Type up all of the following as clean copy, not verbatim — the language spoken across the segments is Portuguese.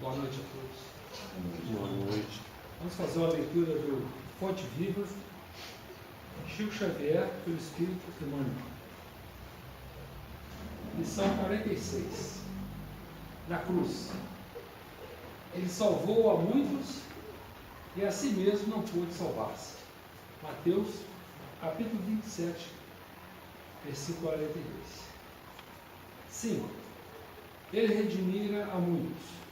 Boa noite a todos. Boa noite. Vamos fazer uma leitura do Fonte Viva, Chico Xavier, pelo Espírito Emmanuel. Lição 46. Na cruz. Ele salvou a muitos e a si mesmo não pôde salvar-se. Mateus, capítulo 27, versículo 42. 5. Ele redimira a muitos.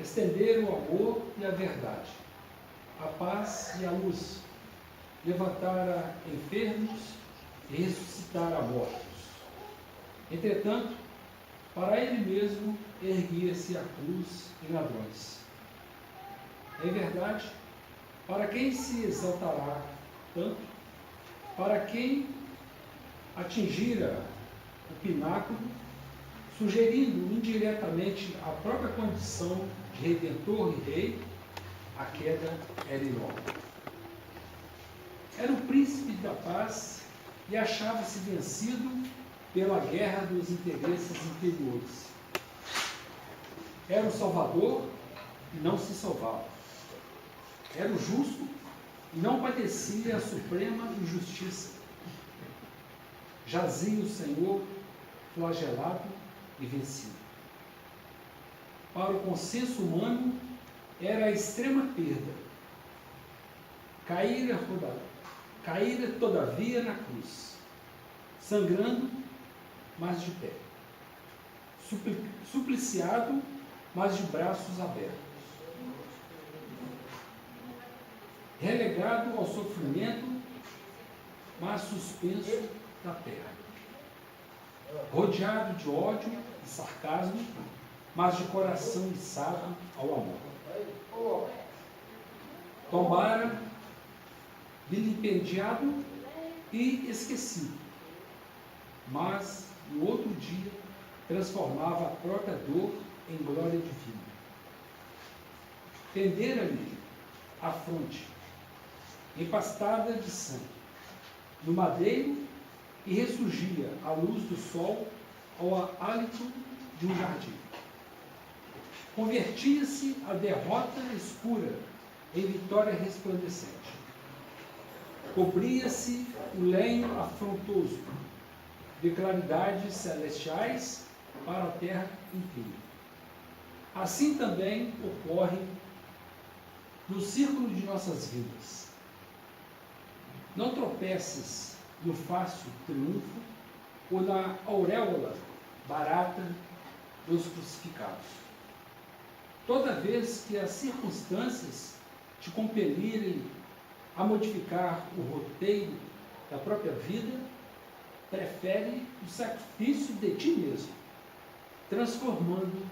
Estender o amor e a verdade, a paz e a luz, levantar enfermos e ressuscitar a mortos. Entretanto, para ele mesmo erguia-se a cruz em ladrões. Em verdade, para quem se exaltará tanto, para quem atingira o pináculo, sugerindo indiretamente a própria condição de redentor e rei, a queda era enorme. Era o príncipe da paz e achava-se vencido pela guerra dos interesses interiores. Era o salvador e não se salvava. Era o justo e não padecia a suprema injustiça. Jazia o Senhor flagelado e vencido. Para o consenso humano, era a extrema perda. Caíra todavia na cruz, sangrando, mas de pé. Supliciado, mas de braços abertos. Relegado ao sofrimento, mas suspenso da terra. Rodeado de ódio e sarcasmo, mas de coração içado ao amor. Tombara, vilipendiado e esquecido, mas no outro dia transformava a própria dor em glória divina. Pendera-lhe a fronte, empastada de sangue, no madeiro, e ressurgia à luz do sol ao hálito de um jardim. Convertia-se a derrota escura em vitória resplandecente. Cobria-se o lenho afrontoso de claridades celestiais para a terra inteira. Assim também ocorre no círculo de nossas vidas. Não tropeces no fácil triunfo ou na auréola barata dos crucificados. Toda vez que as circunstâncias te compelirem a modificar o roteiro da própria vida, prefere o sacrifício de ti mesmo, transformando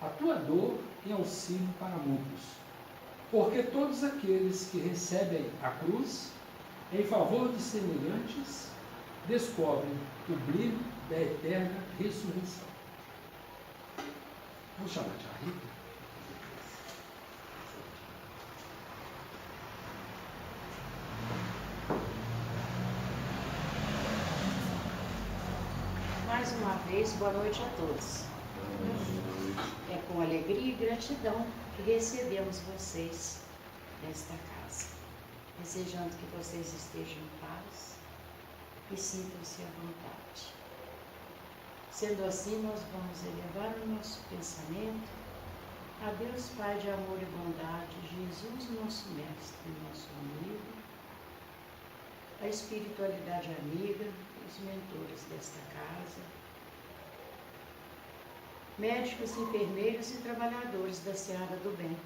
a tua dor em auxílio para muitos. Porque todos aqueles que recebem a cruz em favor de semelhantes descobrem o brilho da eterna ressurreição. Vamos chamar de tia Rita? Mais uma vez, boa noite a todos. É com alegria e gratidão que recebemos vocês nesta casa, desejando que vocês estejam em paz e sintam-se à vontade. Sendo assim, nós vamos elevar o nosso pensamento a Deus Pai de amor e bondade, Jesus, nosso mestre, nosso amigo, a espiritualidade amiga, os mentores desta casa, médicos, enfermeiros e trabalhadores da seara do bem,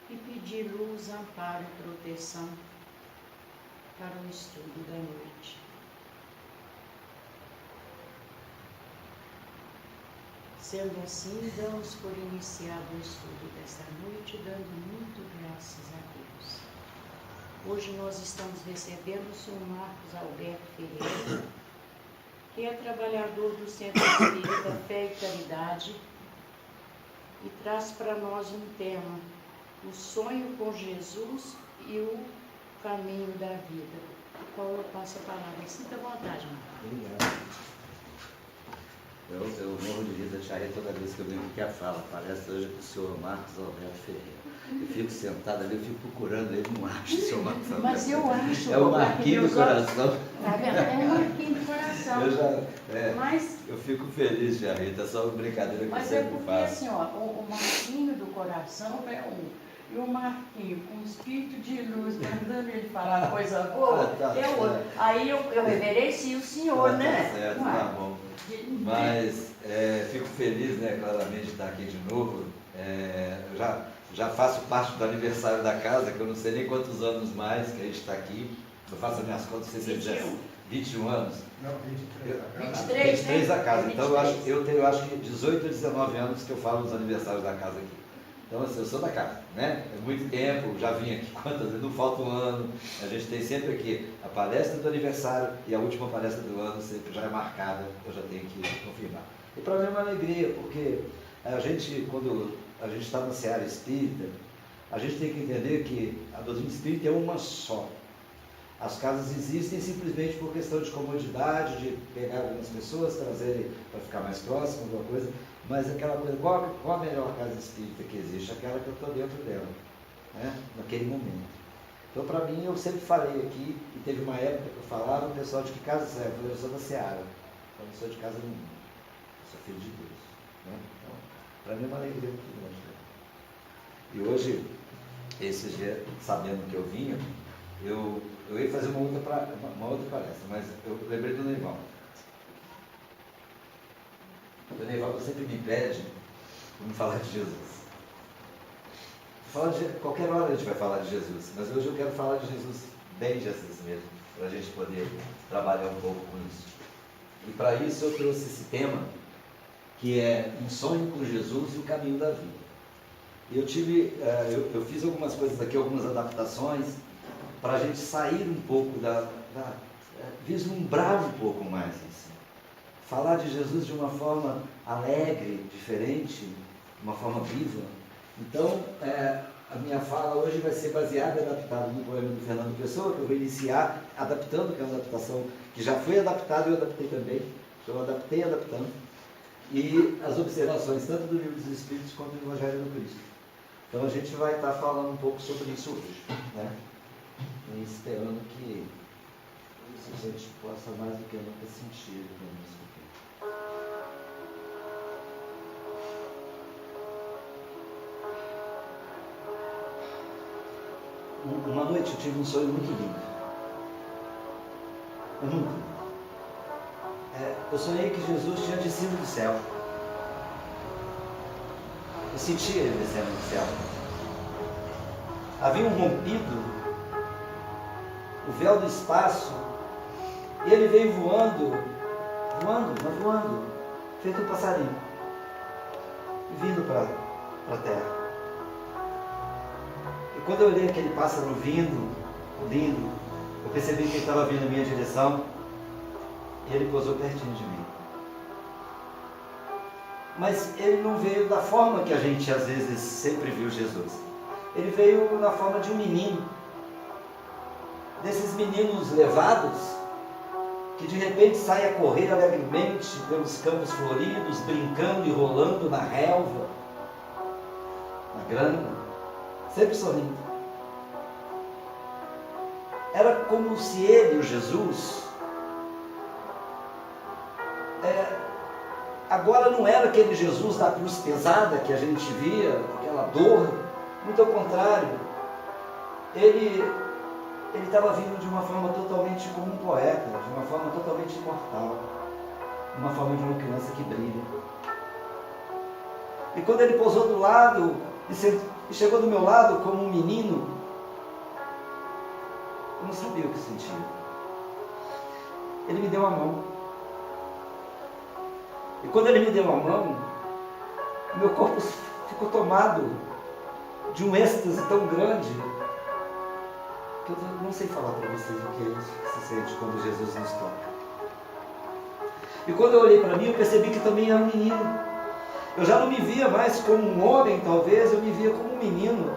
e pedir luz, amparo e proteção para o estudo da noite. Sendo assim, damos por iniciado o estudo desta noite, dando muito graças a Deus. Hoje nós estamos recebendo o Sr. Marcos Alberto Ferreira, que é trabalhador do Centro Espírita Fé e Caridade, e traz para nós um tema: o sonho com Jesus e o caminho da vida. Qual eu passo a palavra? Sinta à vontade, Marcos. Obrigado. Eu morro de rir da Tia Rita toda vez que eu venho aqui a fala. Parece hoje com o senhor Marcos Alberto Ferreira. Eu fico sentado ali, eu fico procurando ele, não acho o senhor Marcos Alberto. Mas eu acho. É o marquinho do coração. Tá vendo? É um marquinho do coração. Mas eu fico feliz, Tia Rita, é só uma brincadeira que eu sempre faço. Mas é porque assim, ó, o marquinho do coração é um. E o Marquinho, com o espírito de luz, mandando ele falar coisa boa, é outro. Aí eu reverencio o senhor, né? Tá certo, tá bom. Mas fico feliz, né, claramente, de estar aqui de novo. Eu já faço parte do aniversário da casa, que eu não sei nem quantos anos mais que a gente está aqui. Eu faço as minhas contas, não sei se é 21 anos. Não, 23 a casa. 23 a casa. Então eu tenho acho que 18 ou 19 anos que eu falo dos aniversários da casa aqui. Então, assim, eu sou da casa, né? É muito tempo, já vim aqui quantas vezes, não falta um ano. A gente tem sempre aqui a palestra do aniversário e a última palestra do ano sempre já é marcada, eu já tenho que confirmar. E para mim é uma alegria, porque a gente, quando a gente está na seara espírita, a gente tem que entender que a doutrina espírita é uma só. As casas existem simplesmente por questão de comodidade, de pegar algumas pessoas, trazerem para ficar mais próximo, alguma coisa. Mas aquela coisa, qual a melhor casa espírita que existe? Aquela que eu estou dentro dela, né? Naquele momento. Então, para mim, eu sempre falei aqui, e teve uma época que eu falava, o pessoal de que casa serve? Eu sou da Seara, eu não sou de casa nenhuma, eu sou filho de Deus. Né? Então, para mim é uma alegria muito grande. E hoje, esses dias, sabendo que eu vinha, eu ia fazer uma outra palestra, mas eu lembrei do Neivaldo. O Neivaldo sempre me pede para me falar de Jesus. Qualquer hora a gente vai falar de Jesus, mas hoje eu quero falar de Jesus, bem Jesus mesmo, para a gente poder trabalhar um pouco com isso. E para isso eu trouxe esse tema, que é Um Sonho com Jesus e o Caminho da Vida. E eu fiz algumas coisas aqui, algumas adaptações, para a gente sair um pouco vislumbrar um pouco mais isso. Falar de Jesus de uma forma alegre, diferente, de uma forma viva. Então, a minha fala hoje vai ser baseada e adaptada no poema do Fernando Pessoa, que eu vou iniciar adaptando, que é uma adaptação que já foi adaptada e eu adaptei também. Então, eu adaptei adaptando. E as observações, tanto do Livro dos Espíritos quanto do Evangelho do Cristo. Então, a gente vai estar falando um pouco sobre isso hoje, né? E esperando que isso a gente possa mais do que nunca sentir isso. Uma noite eu tive um sonho muito lindo. Muito lindo. Eu sonhei que Jesus tinha descido do céu. Eu sentia ele descendo do céu. Havia rompido o véu do espaço, e ele veio voando, feito um passarinho, vindo para a terra. E quando eu olhei aquele pássaro vindo, lindo, eu percebi que ele estava vindo em minha direção, e ele pousou pertinho de mim. Mas ele não veio da forma que a gente às vezes sempre viu Jesus. Ele veio na forma de um menino, desses meninos levados, que de repente saem a correr alegremente pelos campos floridos, brincando e rolando na relva, na grama, sempre sorrindo. Era como se ele, o Jesus, agora não era aquele Jesus da cruz pesada que a gente via, aquela dor, muito ao contrário, ele estava vindo de uma forma totalmente como um poeta, de uma forma totalmente imortal, uma forma de uma criança que brilha. E quando ele pousou do lado e chegou do meu lado como um menino, eu não sabia o que sentia. Ele me deu a mão. E quando ele me deu a mão, meu corpo ficou tomado de um êxtase tão grande, eu não sei falar para vocês o que é isso que se sente quando Jesus nos toca. E quando eu olhei para mim, eu percebi que também era um menino. Eu já não me via mais como um homem, talvez, eu me via como um menino.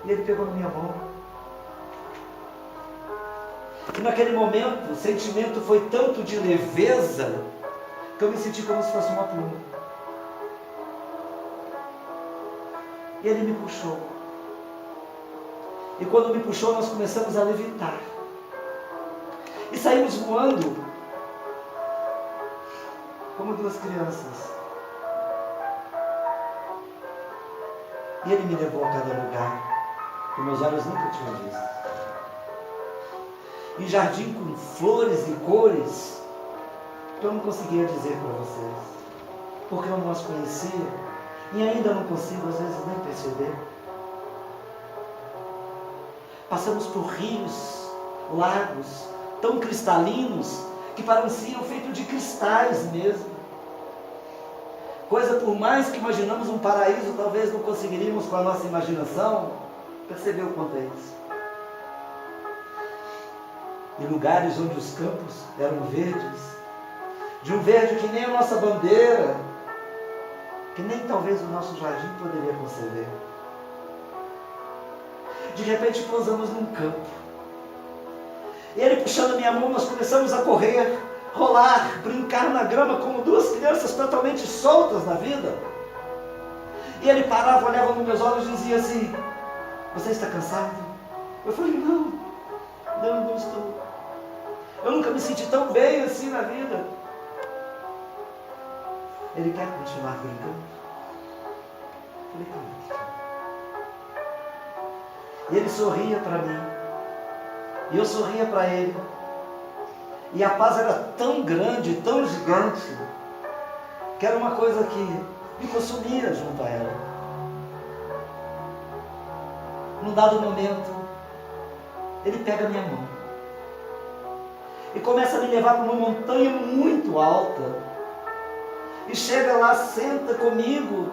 E ele pegou na minha mão. E naquele momento, o sentimento foi tanto de leveza, que eu me senti como se fosse uma pluma. E ele me puxou. E quando me puxou, nós começamos a levitar. E saímos voando, como duas crianças. E ele me levou a cada lugar, que meus olhos nunca tinham visto. Em jardim com flores e cores, que eu não conseguia dizer para vocês, porque eu não as conhecia, e ainda não consigo às vezes nem perceber. Passamos por rios, lagos, tão cristalinos, que pareciam feitos de cristais mesmo. Coisa, por mais que imaginamos um paraíso, talvez não conseguiríamos com a nossa imaginação perceber o quanto é isso. Em lugares onde os campos eram verdes, de um verde que nem a nossa bandeira, que nem talvez o nosso jardim poderia conceber. De repente pousamos num campo. E ele puxando a minha mão, nós começamos a correr, rolar, brincar na grama como duas crianças totalmente soltas na vida. E ele parava, olhava nos meus olhos e dizia assim: você está cansado? Eu falei: não estou. Eu nunca me senti tão bem assim na vida. Ele quer continuar brincando? Eu falei: claro. E ele sorria para mim. E eu sorria para ele. E a paz era tão grande, tão gigante, que era uma coisa que me consumia junto a ela. Num dado momento, ele pega a minha mão e começa a me levar para uma montanha muito alta. E chega lá, senta comigo,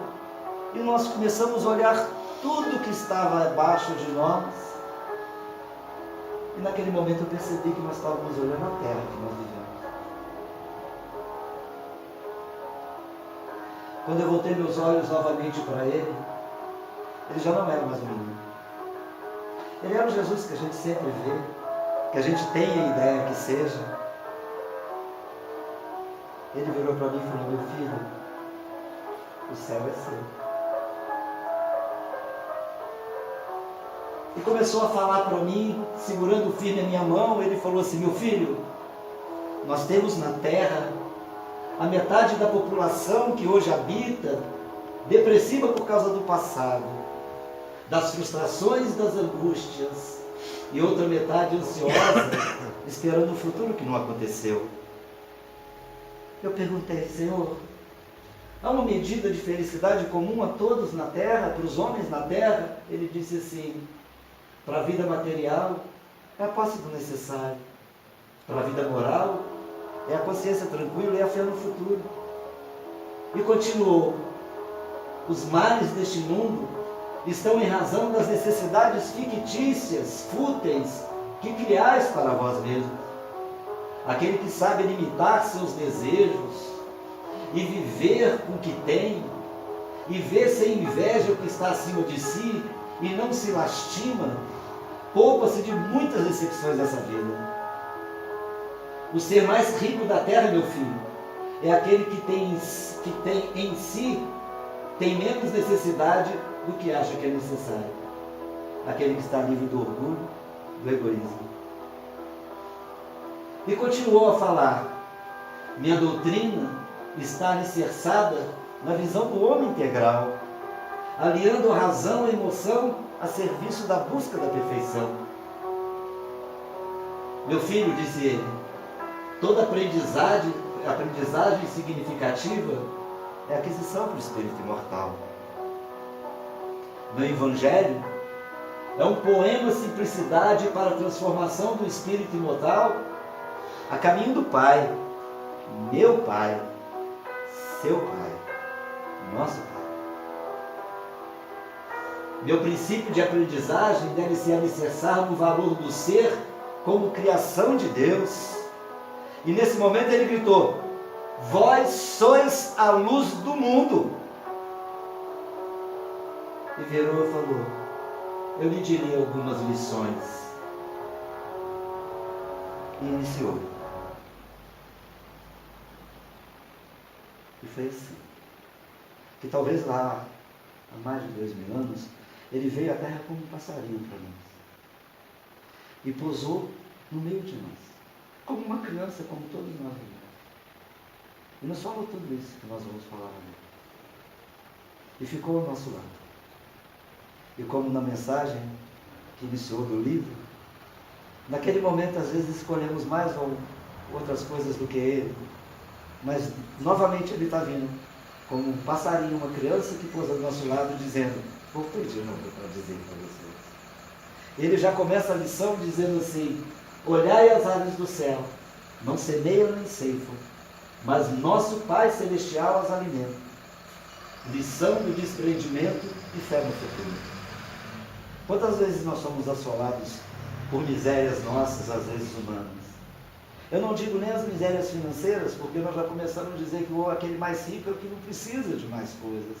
e nós começamos a olhar tudo que estava abaixo de nós. E naquele momento eu percebi que nós estávamos olhando a terra que nós vivemos. Quando eu voltei meus olhos novamente para ele já não era mais um menino. Ele era o Jesus que a gente sempre vê, que a gente tem a ideia que seja. Ele virou para mim e falou: meu filho, o céu é seu. E começou a falar para mim, segurando firme a minha mão. Ele falou assim: meu filho, nós temos na terra a metade da população que hoje habita depressiva por causa do passado, das frustrações, das angústias, e outra metade ansiosa, esperando um futuro que não aconteceu. Eu perguntei: Senhor, há uma medida de felicidade comum a todos na terra, para os homens na terra? Ele disse assim: para a vida material é a posse do necessário, para a vida moral é a consciência tranquila e a fé no futuro. E continuou: os males deste mundo estão em razão das necessidades fictícias, fúteis, que criais para vós mesmos. Aquele que sabe limitar seus desejos e viver com o que tem, e ver sem inveja o que está acima de si, e não se lastima, poupa-se de muitas decepções dessa vida. O ser mais rico da terra, meu filho, é aquele que tem em si, tem menos necessidade do que acha que é necessário. Aquele que está livre do orgulho, do egoísmo. E continuou a falar: minha doutrina está alicerçada na visão do homem integral, aliando a razão e a emoção a serviço da busca da perfeição. Meu filho, disse ele, toda aprendizagem significativa é aquisição para o espírito imortal. Meu Evangelho é um poema simplicidade para a transformação do espírito imortal a caminho do Pai, meu Pai, seu Pai, nosso Pai. Meu princípio de aprendizagem deve se alicerçar no valor do ser como criação de Deus. E nesse momento ele gritou: vós sois a luz do mundo. E virou e falou: eu lhe direi algumas lições. e iniciou. E foi assim. Que talvez lá, há mais de 2000 anos, ele veio à Terra como um passarinho para nós. E pousou no meio de nós. Como uma criança, como todos nós. E nos falou tudo isso que nós vamos falar agora. E ficou ao nosso lado. E como na mensagem que iniciou do livro, naquele momento às vezes escolhemos mais ou outras coisas do que ele, mas novamente ele está vindo, como um passarinho, uma criança que pousa do nosso lado, dizendo: vou pedir nome para dizer para vocês. Ele já começa a lição dizendo assim: olhai as aves do céu, não semeiam nem ceifam, mas nosso Pai Celestial as alimenta. Lição do desprendimento e fé no futuro. Quantas vezes nós somos assolados por misérias nossas, às vezes humanas? Eu não digo nem as misérias financeiras, porque nós já começamos a dizer que aquele mais rico é o que não precisa de mais coisas.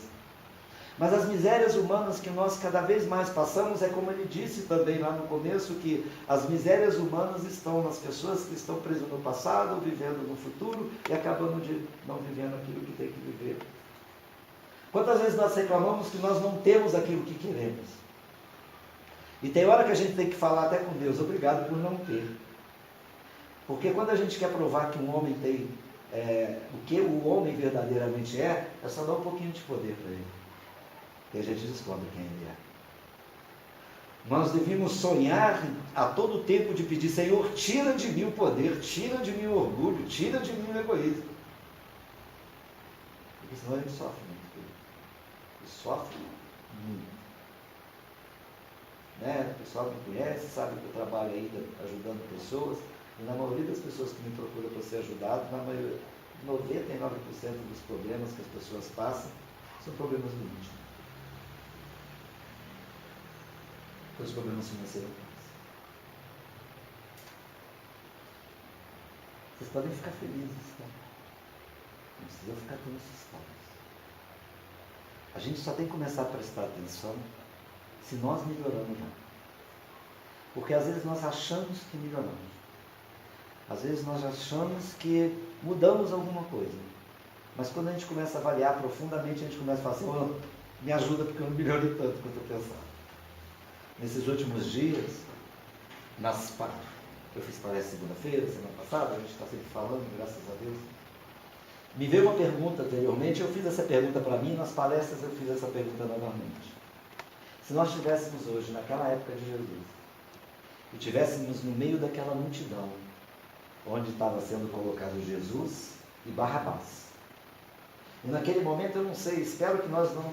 Mas as misérias humanas que nós cada vez mais passamos, é como ele disse também lá no começo, que as misérias humanas estão nas pessoas que estão presas no passado, vivendo no futuro e acabando de não vivendo aquilo que tem que viver. Quantas vezes nós reclamamos que nós não temos aquilo que queremos? E tem hora que a gente tem que falar até com Deus: obrigado por não ter. Porque quando a gente quer provar que um homem tem o que o homem verdadeiramente é só dar um pouquinho de poder para ele. E a gente descobre quem ele é. Nós devíamos sonhar a todo tempo de pedir: Senhor, tira de mim o poder, tira de mim o orgulho, tira de mim o egoísmo. Porque senão a gente sofre muito. Sofre muito. Né? O pessoal me conhece, sabe que eu trabalho ainda ajudando pessoas, e na maioria das pessoas que me procuram para ser ajudado, na maioria, 99% dos problemas que as pessoas passam são problemas do íntimo. Os problemas financeiros. Vocês podem ficar felizes, tá? Não precisam ficar tão assustados. A gente só tem que começar a prestar atenção se nós melhoramos já. Porque às vezes nós achamos que melhoramos. Às vezes nós achamos que mudamos alguma coisa. Mas quando a gente começa a avaliar profundamente, a gente começa a falar assim: oh, me ajuda porque eu não melhorei tanto quanto eu pensava. Nesses últimos dias, eu fiz palestra segunda-feira, semana passada, a gente está sempre falando, graças a Deus. Me veio uma pergunta anteriormente, eu fiz essa pergunta para mim, nas palestras eu fiz essa pergunta novamente. Se nós estivéssemos hoje, naquela época de Jesus, e estivéssemos no meio daquela multidão, onde estava sendo colocado Jesus e Barrabás. E naquele momento, eu não sei, espero que nós não...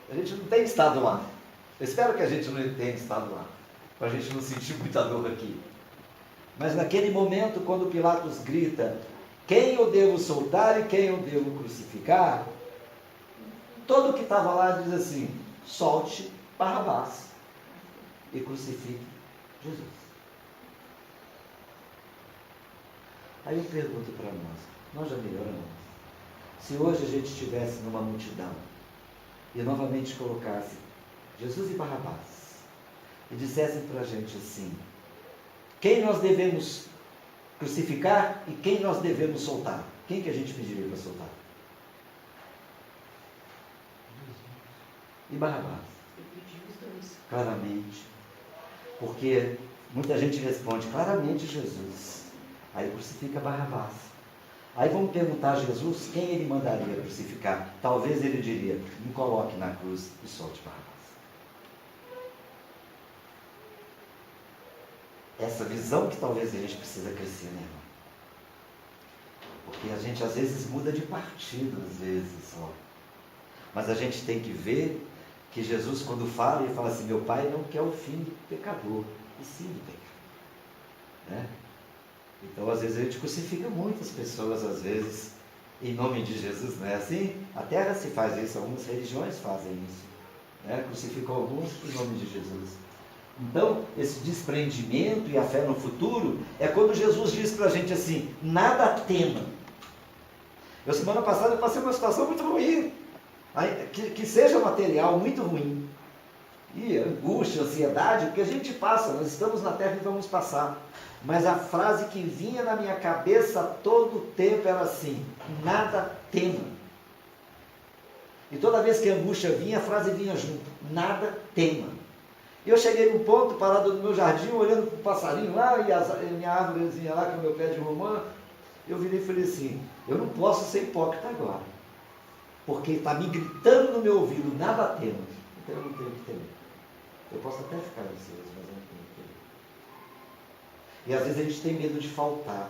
A gente não tenha estado lá. Eu espero que a gente não tenha estado lá, para a gente não sentir muita dor aqui. Mas naquele momento, quando Pilatos grita: quem eu devo soltar e quem eu devo crucificar? Todo que estava lá diz assim: solte Barrabás e crucifique Jesus. Aí eu pergunto para nós já melhoramos? Se hoje a gente estivesse numa multidão e novamente colocasse Jesus e Barrabás e dissessem para a gente assim: quem nós devemos crucificar e quem nós devemos soltar? Quem que a gente pediria para soltar? E Barrabás? Claramente. Porque muita gente responde: claramente Jesus. Aí crucifica Barrabás. Aí vamos perguntar a Jesus quem ele mandaria crucificar. Talvez ele diria: me coloque na cruz e solte Barrabás. Essa visão que talvez a gente precisa crescer, né, irmão? Porque a gente às vezes muda de partido, às vezes só. Mas a gente tem que ver que Jesus, quando fala, ele fala assim: meu Pai não quer o fim do pecador, e sim do pecado. Né? Então, às vezes, a gente crucifica muitas pessoas, às vezes, em nome de Jesus, não é assim? A terra se faz isso, algumas religiões fazem isso. Né? Crucificam alguns em nome de Jesus. Então, esse desprendimento e a fé no futuro é quando Jesus diz para a gente assim: nada tema. Eu, semana passada, passei uma situação muito ruim, que seja material, muito ruim. e angústia, ansiedade, porque a gente passa, nós estamos na terra e vamos passar. Mas a frase que vinha na minha cabeça todo o tempo era assim: nada tema. E toda vez que a angústia vinha, a frase vinha junto: nada tema. E eu cheguei num ponto, parado no meu jardim, olhando para o passarinho lá, e a minha árvorezinha lá, com o meu pé de romã, eu virei e falei assim: eu não posso ser hipócrita agora, porque está me gritando no meu ouvido: nada tema. Então eu não tenho que temer. Eu posso até ficar ansioso, mas eu não tenho que temer. E às vezes a gente tem medo de faltar.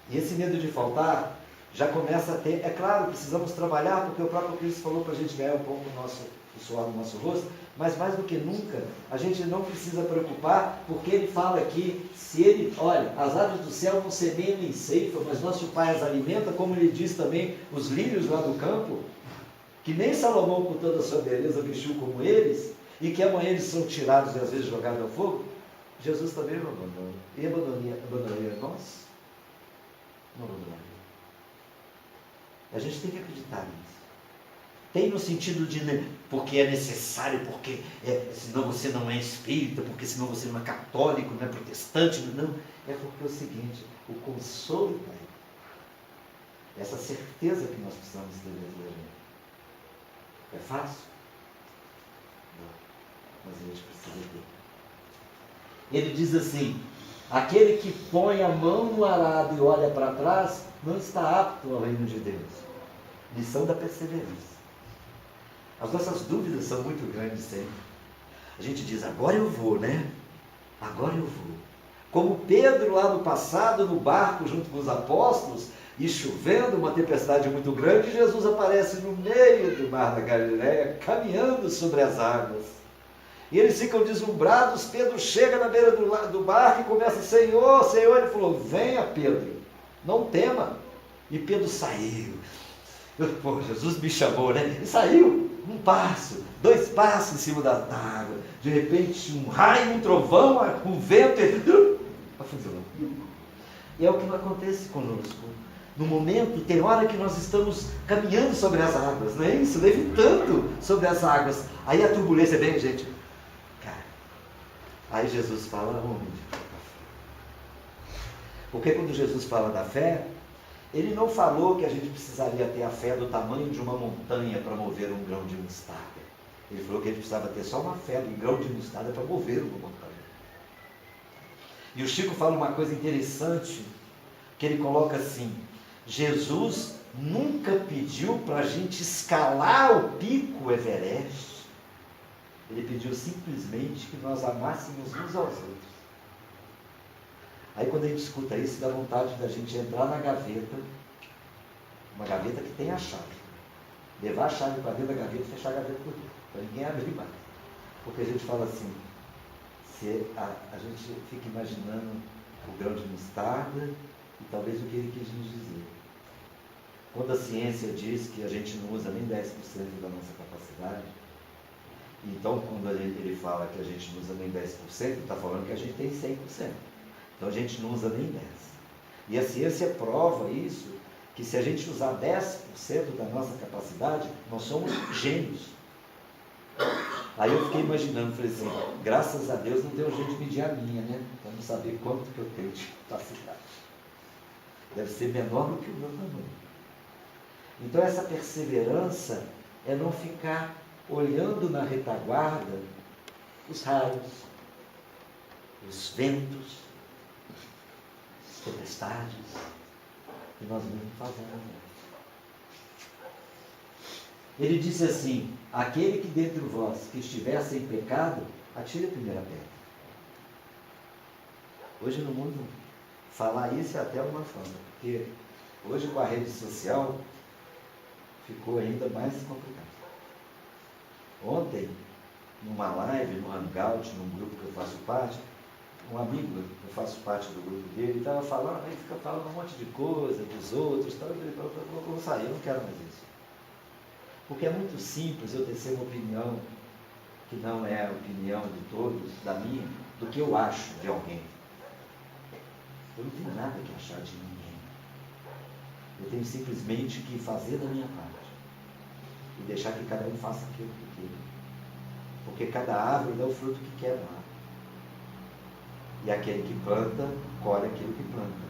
E esse medo de faltar já começa a ter. É claro, precisamos trabalhar, porque o próprio Cristo falou para a gente ganhar um pouco o suor do nosso rosto, mas mais do que nunca, a gente não precisa preocupar, porque ele fala aqui, se ele, olha, as aves do céu não semeiam nem ceifam, mas nosso Pai as alimenta, como ele diz também, os lírios lá do campo, que nem Salomão, com toda a sua beleza, vestiu como eles, e que amanhã eles são tirados e às vezes jogados ao fogo. Jesus também não abandonou. E abandonaria nós? Não abandonaria. A gente tem que acreditar nisso. Tem no sentido de, porque é necessário, porque senão você não é espírita, porque senão você não é católico, não é protestante, não. É porque é o seguinte, o consolo está aí. Essa certeza que nós precisamos ter dentro da gente. É fácil? Não. Mas a gente precisa ter. Ele diz assim: aquele que põe a mão no arado e olha para trás, não está apto ao reino de Deus. Lição da perseverança. As nossas dúvidas são muito grandes sempre. A gente diz: agora eu vou, né? Agora eu vou. Como Pedro lá no passado, no barco junto com os apóstolos, e chovendo, uma tempestade muito grande, Jesus aparece no meio do mar da Galileia, caminhando sobre as águas. E eles ficam deslumbrados. Pedro chega na beira do barco e começa: Senhor, Senhor. Ele falou: venha, Pedro, não tema. E Pedro saiu. Pô, Jesus me chamou, né? Ele saiu, um passo, 2 passos em cima da água. De repente, um raio, um trovão, um vento, ele afundou. E é o que não acontece conosco. No momento, tem hora que nós estamos caminhando sobre as águas, não é isso? Levitando sobre as águas. Aí a turbulência vem, gente. Cara, aí Jesus fala: onde? Porque quando Jesus fala da fé, ele não falou que a gente precisaria ter a fé do tamanho de uma montanha para mover um grão de mostarda. Ele falou que a gente precisava ter só uma fé do grão de mostarda para mover uma montanha. E o Chico fala uma coisa interessante, que ele coloca assim: Jesus nunca pediu para a gente escalar o pico Everest. Ele pediu simplesmente que nós amássemos uns aos outros. Aí quando a gente escuta isso, dá vontade da gente entrar na gaveta, uma gaveta que tem a chave, levar a chave para dentro da gaveta e fechar a gaveta por dentro, para ninguém abrir mais. Porque a gente fala assim, a gente fica imaginando o grão de mostarda e talvez o que ele quis nos dizer. Quando a ciência diz que a gente não usa nem 10% da nossa capacidade, então quando ele fala que a gente não usa nem 10%, ele está falando que a gente tem 100%. Então a gente não usa nem 10%. E a ciência prova isso, que se a gente usar 10% da nossa capacidade, nós somos gênios. Aí eu fiquei imaginando, falei assim, graças a Deus não tem um jeito de medir a minha, né? Para não saber quanto que eu tenho de capacidade. Deve ser menor do que o meu tamanho. Então essa perseverança é não ficar olhando na retaguarda os raios, os ventos, as tempestades, que nós mesmos fazemos. Ele disse assim: aquele que dentre vós que estiver sem pecado, atire a primeira pedra. Hoje no mundo, falar isso é até uma fama, porque hoje com a rede social ficou ainda mais complicado. Ontem, numa live, no Hangout, num grupo que eu faço parte, um amigo, eu faço parte do grupo dele, estava falando, aí fica falando um monte de coisa dos outros, tal, eu vou sair, eu não quero mais isso. Porque é muito simples eu tecer uma opinião que não é a opinião de todos, da minha, do que eu acho de alguém. Eu não tenho nada que achar de ninguém. Eu tenho simplesmente que fazer da minha parte. E deixar que cada um faça aquilo que queira. Porque cada árvore dá o fruto que quer dar. E aquele que planta, colhe aquilo que planta.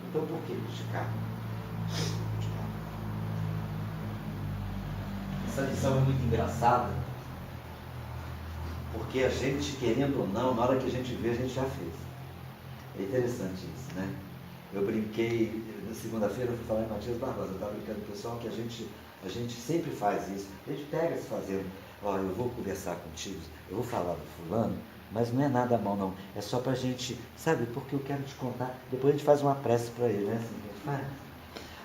Então por que criticar? Essa lição é muito engraçada, porque a gente, querendo ou não, na hora que a gente vê, a gente já fez. É interessante isso, né? Eu brinquei, na segunda-feira eu fui falar em Matias Barbosa, eu estava brincando com o pessoal que a gente sempre faz isso. A gente pega se fazendo, olha, eu vou conversar contigo, eu vou falar do fulano, mas não é nada mal não, é só para a gente, sabe, porque eu quero te contar, depois a gente faz uma prece para ele, né? Assim, a gente faz.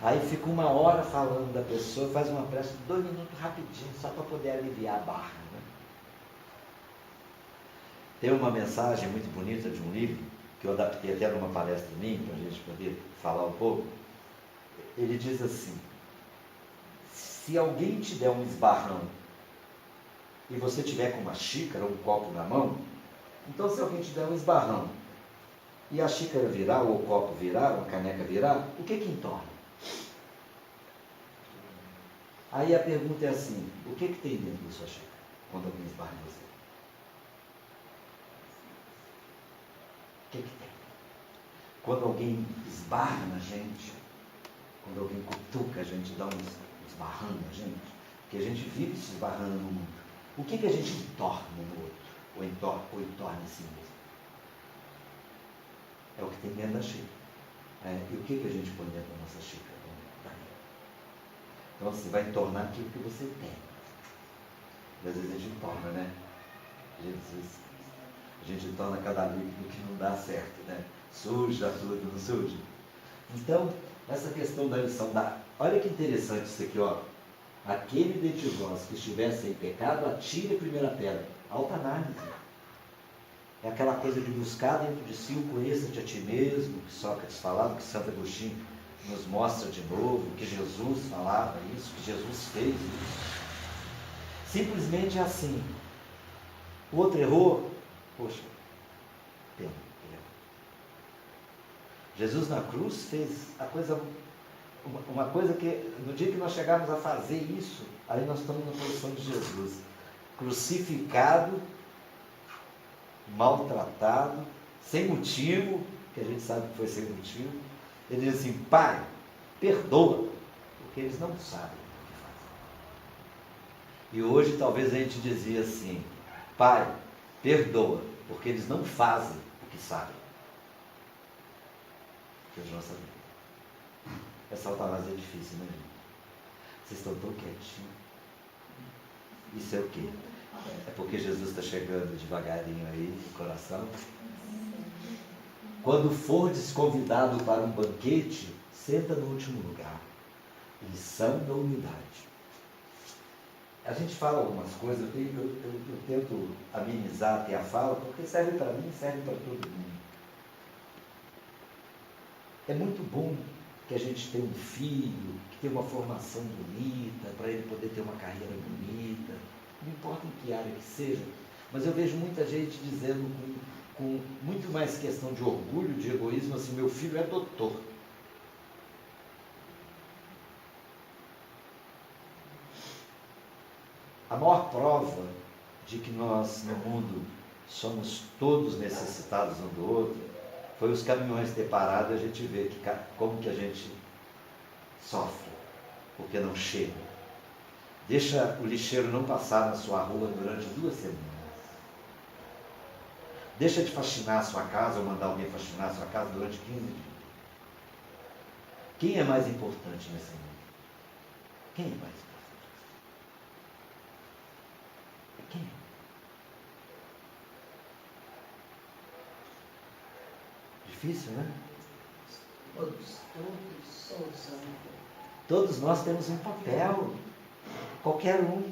Aí fica 1 hora falando da pessoa, faz uma prece de 2 minutos rapidinho, só para poder aliviar a barra. Né? Tem uma mensagem muito bonita de um livro, que eu adaptei até numa palestra minha, para a gente poder falar um pouco. Ele diz assim: se alguém te der um esbarrão e você tiver com uma xícara ou um copo na mão, então se alguém te der um esbarrão e a xícara virar, ou o copo virar, ou a caneca virar, o que entorna? Aí a pergunta é assim: o que tem dentro da sua xícara quando alguém esbarra em você? O que tem? Quando alguém esbarra na gente, quando alguém cutuca a gente, dá um esbarrando na gente, porque a gente vive se esbarrando no mundo, o que a gente entorna no outro? Ou entorna em si mesmo? É o que tem dentro da xícara. E o que a gente põe dentro da nossa xícara? Então você vai entornar aquilo que você tem. E às vezes a gente entorna, né? A gente entorna cada líquido que não dá certo, né? Suja tudo, não suja? Então, essa questão da lição da... Olha que interessante isso aqui, ó. Aquele dentre vós que estiver sem pecado, atire a primeira pedra. Alta análise. É aquela coisa de buscar dentro de si o conheça-te a ti mesmo, que Sócrates falava, que Santo Agostinho nos mostra de novo, que Jesus falava isso, que Jesus fez isso. Simplesmente é assim. O outro errou, poxa, pena. Jesus na cruz fez uma coisa que, no dia que nós chegarmos a fazer isso, aí nós estamos na posição de Jesus. Crucificado, maltratado, sem motivo, que a gente sabe que foi sem motivo. Ele diz assim: Pai, perdoa, porque eles não sabem o que fazem. E hoje talvez a gente dizia assim: Pai, perdoa, porque eles não fazem o que sabem. Deus não sabia. Essa eutanásia é difícil, né, gente? Vocês estão tão quietinhos. Isso é o quê? É porque Jesus está chegando devagarinho aí no coração. Quando fordes convidado para um banquete, senta no último lugar. Lição da humildade. A gente fala algumas coisas, eu tento amenizar até a fala, porque serve para mim, serve para todo mundo. É muito bom que a gente tenha um filho, que tenha uma formação bonita, para ele poder ter uma carreira bonita, não importa em que área que seja, mas eu vejo muita gente dizendo com muito mais questão de orgulho, de egoísmo, assim: meu filho é doutor. A maior prova de que nós no mundo somos todos necessitados um do outro foi os caminhões ter parado e a gente vê como que a gente sofre, porque não chega. Deixa o lixeiro não passar na sua rua durante 2 semanas. Deixa de faxinar a sua casa ou mandar alguém faxinar a sua casa durante 15 dias. Quem é mais importante nesse mundo? Quem é mais importante? Quem? Difícil, né? Todos nós temos um papel, qualquer um.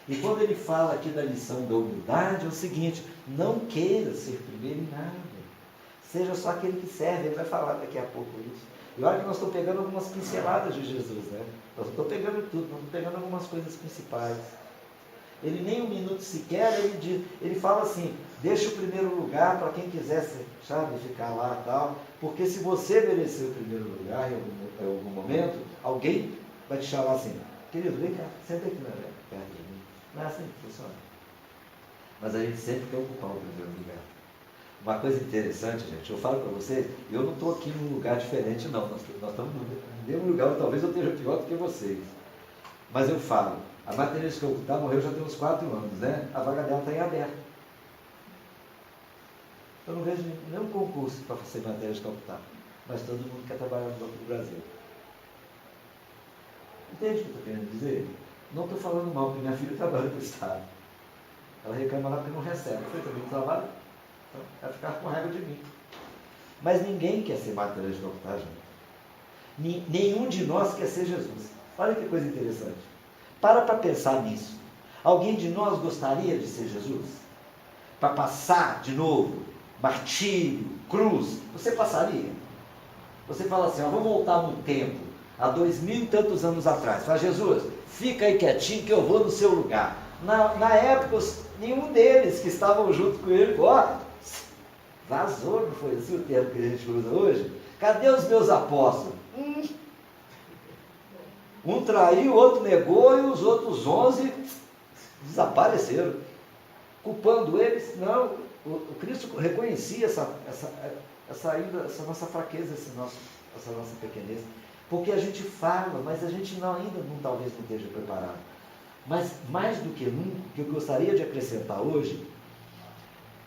E quando ele fala aqui da lição da humildade, é o seguinte: não queira ser primeiro em nada. Seja só aquele que serve. Ele vai falar daqui a pouco isso. E olha que nós estamos pegando algumas pinceladas de Jesus, né? Nós não estamos pegando tudo, nós estamos pegando algumas coisas principais. Ele nem 1 minuto sequer, ele fala assim: deixa o primeiro lugar para quem quiser, sabe, ficar lá e tal, porque se você merecer o primeiro lugar em algum momento, alguém vai te chamar assim: querido, vem cá, senta aqui perto de mim. Não é assim que funciona. Mas a gente sempre quer ocupar o primeiro lugar. Uma coisa interessante, gente, eu falo para vocês, eu não estou aqui num lugar diferente, não. Nós estamos no mesmo lugar, talvez eu esteja pior do que vocês. Mas eu falo, a Matheus Calcutá morreu já tem uns 4 anos, né? A vaga dela está em aberto. Eu não vejo nenhum concurso para ser Matheus Calcutá, mas todo mundo quer trabalhar no Banco do Brasil. Entende o que eu estou querendo dizer? Não estou falando mal, porque minha filha trabalha para o Estado. Ela reclama lá porque não recebe. Eu também não trabalho, então ela ficar com raiva de mim. Mas ninguém quer ser Matheus Calcutá, gente. Nenhum de nós quer ser Jesus. Olha que coisa interessante. Para pensar nisso. Alguém de nós gostaria de ser Jesus? Para passar de novo, martírio, cruz, você passaria? Você fala assim, ó, vou voltar no tempo, há 2000 e tantos anos atrás. Fala, Jesus, fica aí quietinho que eu vou no seu lugar. Na época, nenhum deles que estavam junto com ele, ó, vazou, não foi assim o termo que a gente usa hoje? Cadê os meus apóstolos? Um traiu, o outro negou e os outros 11 desapareceram. Culpando eles, não. O Cristo reconhecia essa nossa fraqueza, essa nossa pequenez. Porque a gente fala, mas a gente talvez não esteja preparado. Mas mais do que nunca, o que eu gostaria de acrescentar hoje,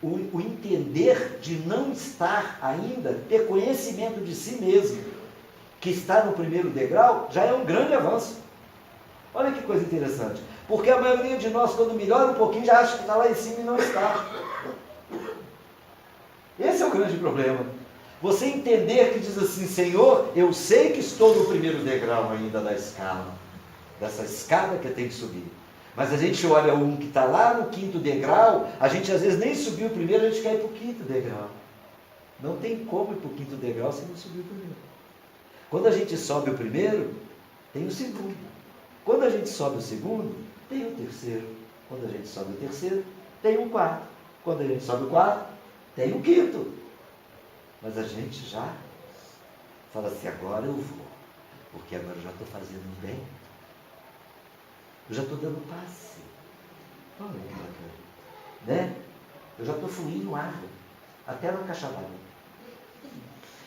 o entender de não estar ainda, ter conhecimento de si mesmo, que está no primeiro degrau, já é um grande avanço. Olha que coisa interessante. Porque a maioria de nós, quando melhora um pouquinho, já acha que está lá em cima e não está. Esse é o grande problema. Você entender que diz assim, Senhor, eu sei que estou no primeiro degrau ainda da escala, dessa escada que eu tenho que subir. Mas a gente olha um que está lá no 5º degrau, a gente às vezes nem subiu o primeiro, a gente quer ir para o 5º degrau. Não tem como ir para o 5º degrau se não subir o primeiro. Quando a gente sobe o primeiro, tem o segundo. Quando a gente sobe o segundo, tem o terceiro. Quando a gente sobe o terceiro, tem o quarto. Quando a gente sobe o quarto, tem o quinto. Mas a gente já fala assim, agora eu vou. Porque agora eu já estou fazendo bem. Eu já estou dando passe. Olha que bacana. Né? Eu já estou fluindo água. Até na caixa d'água.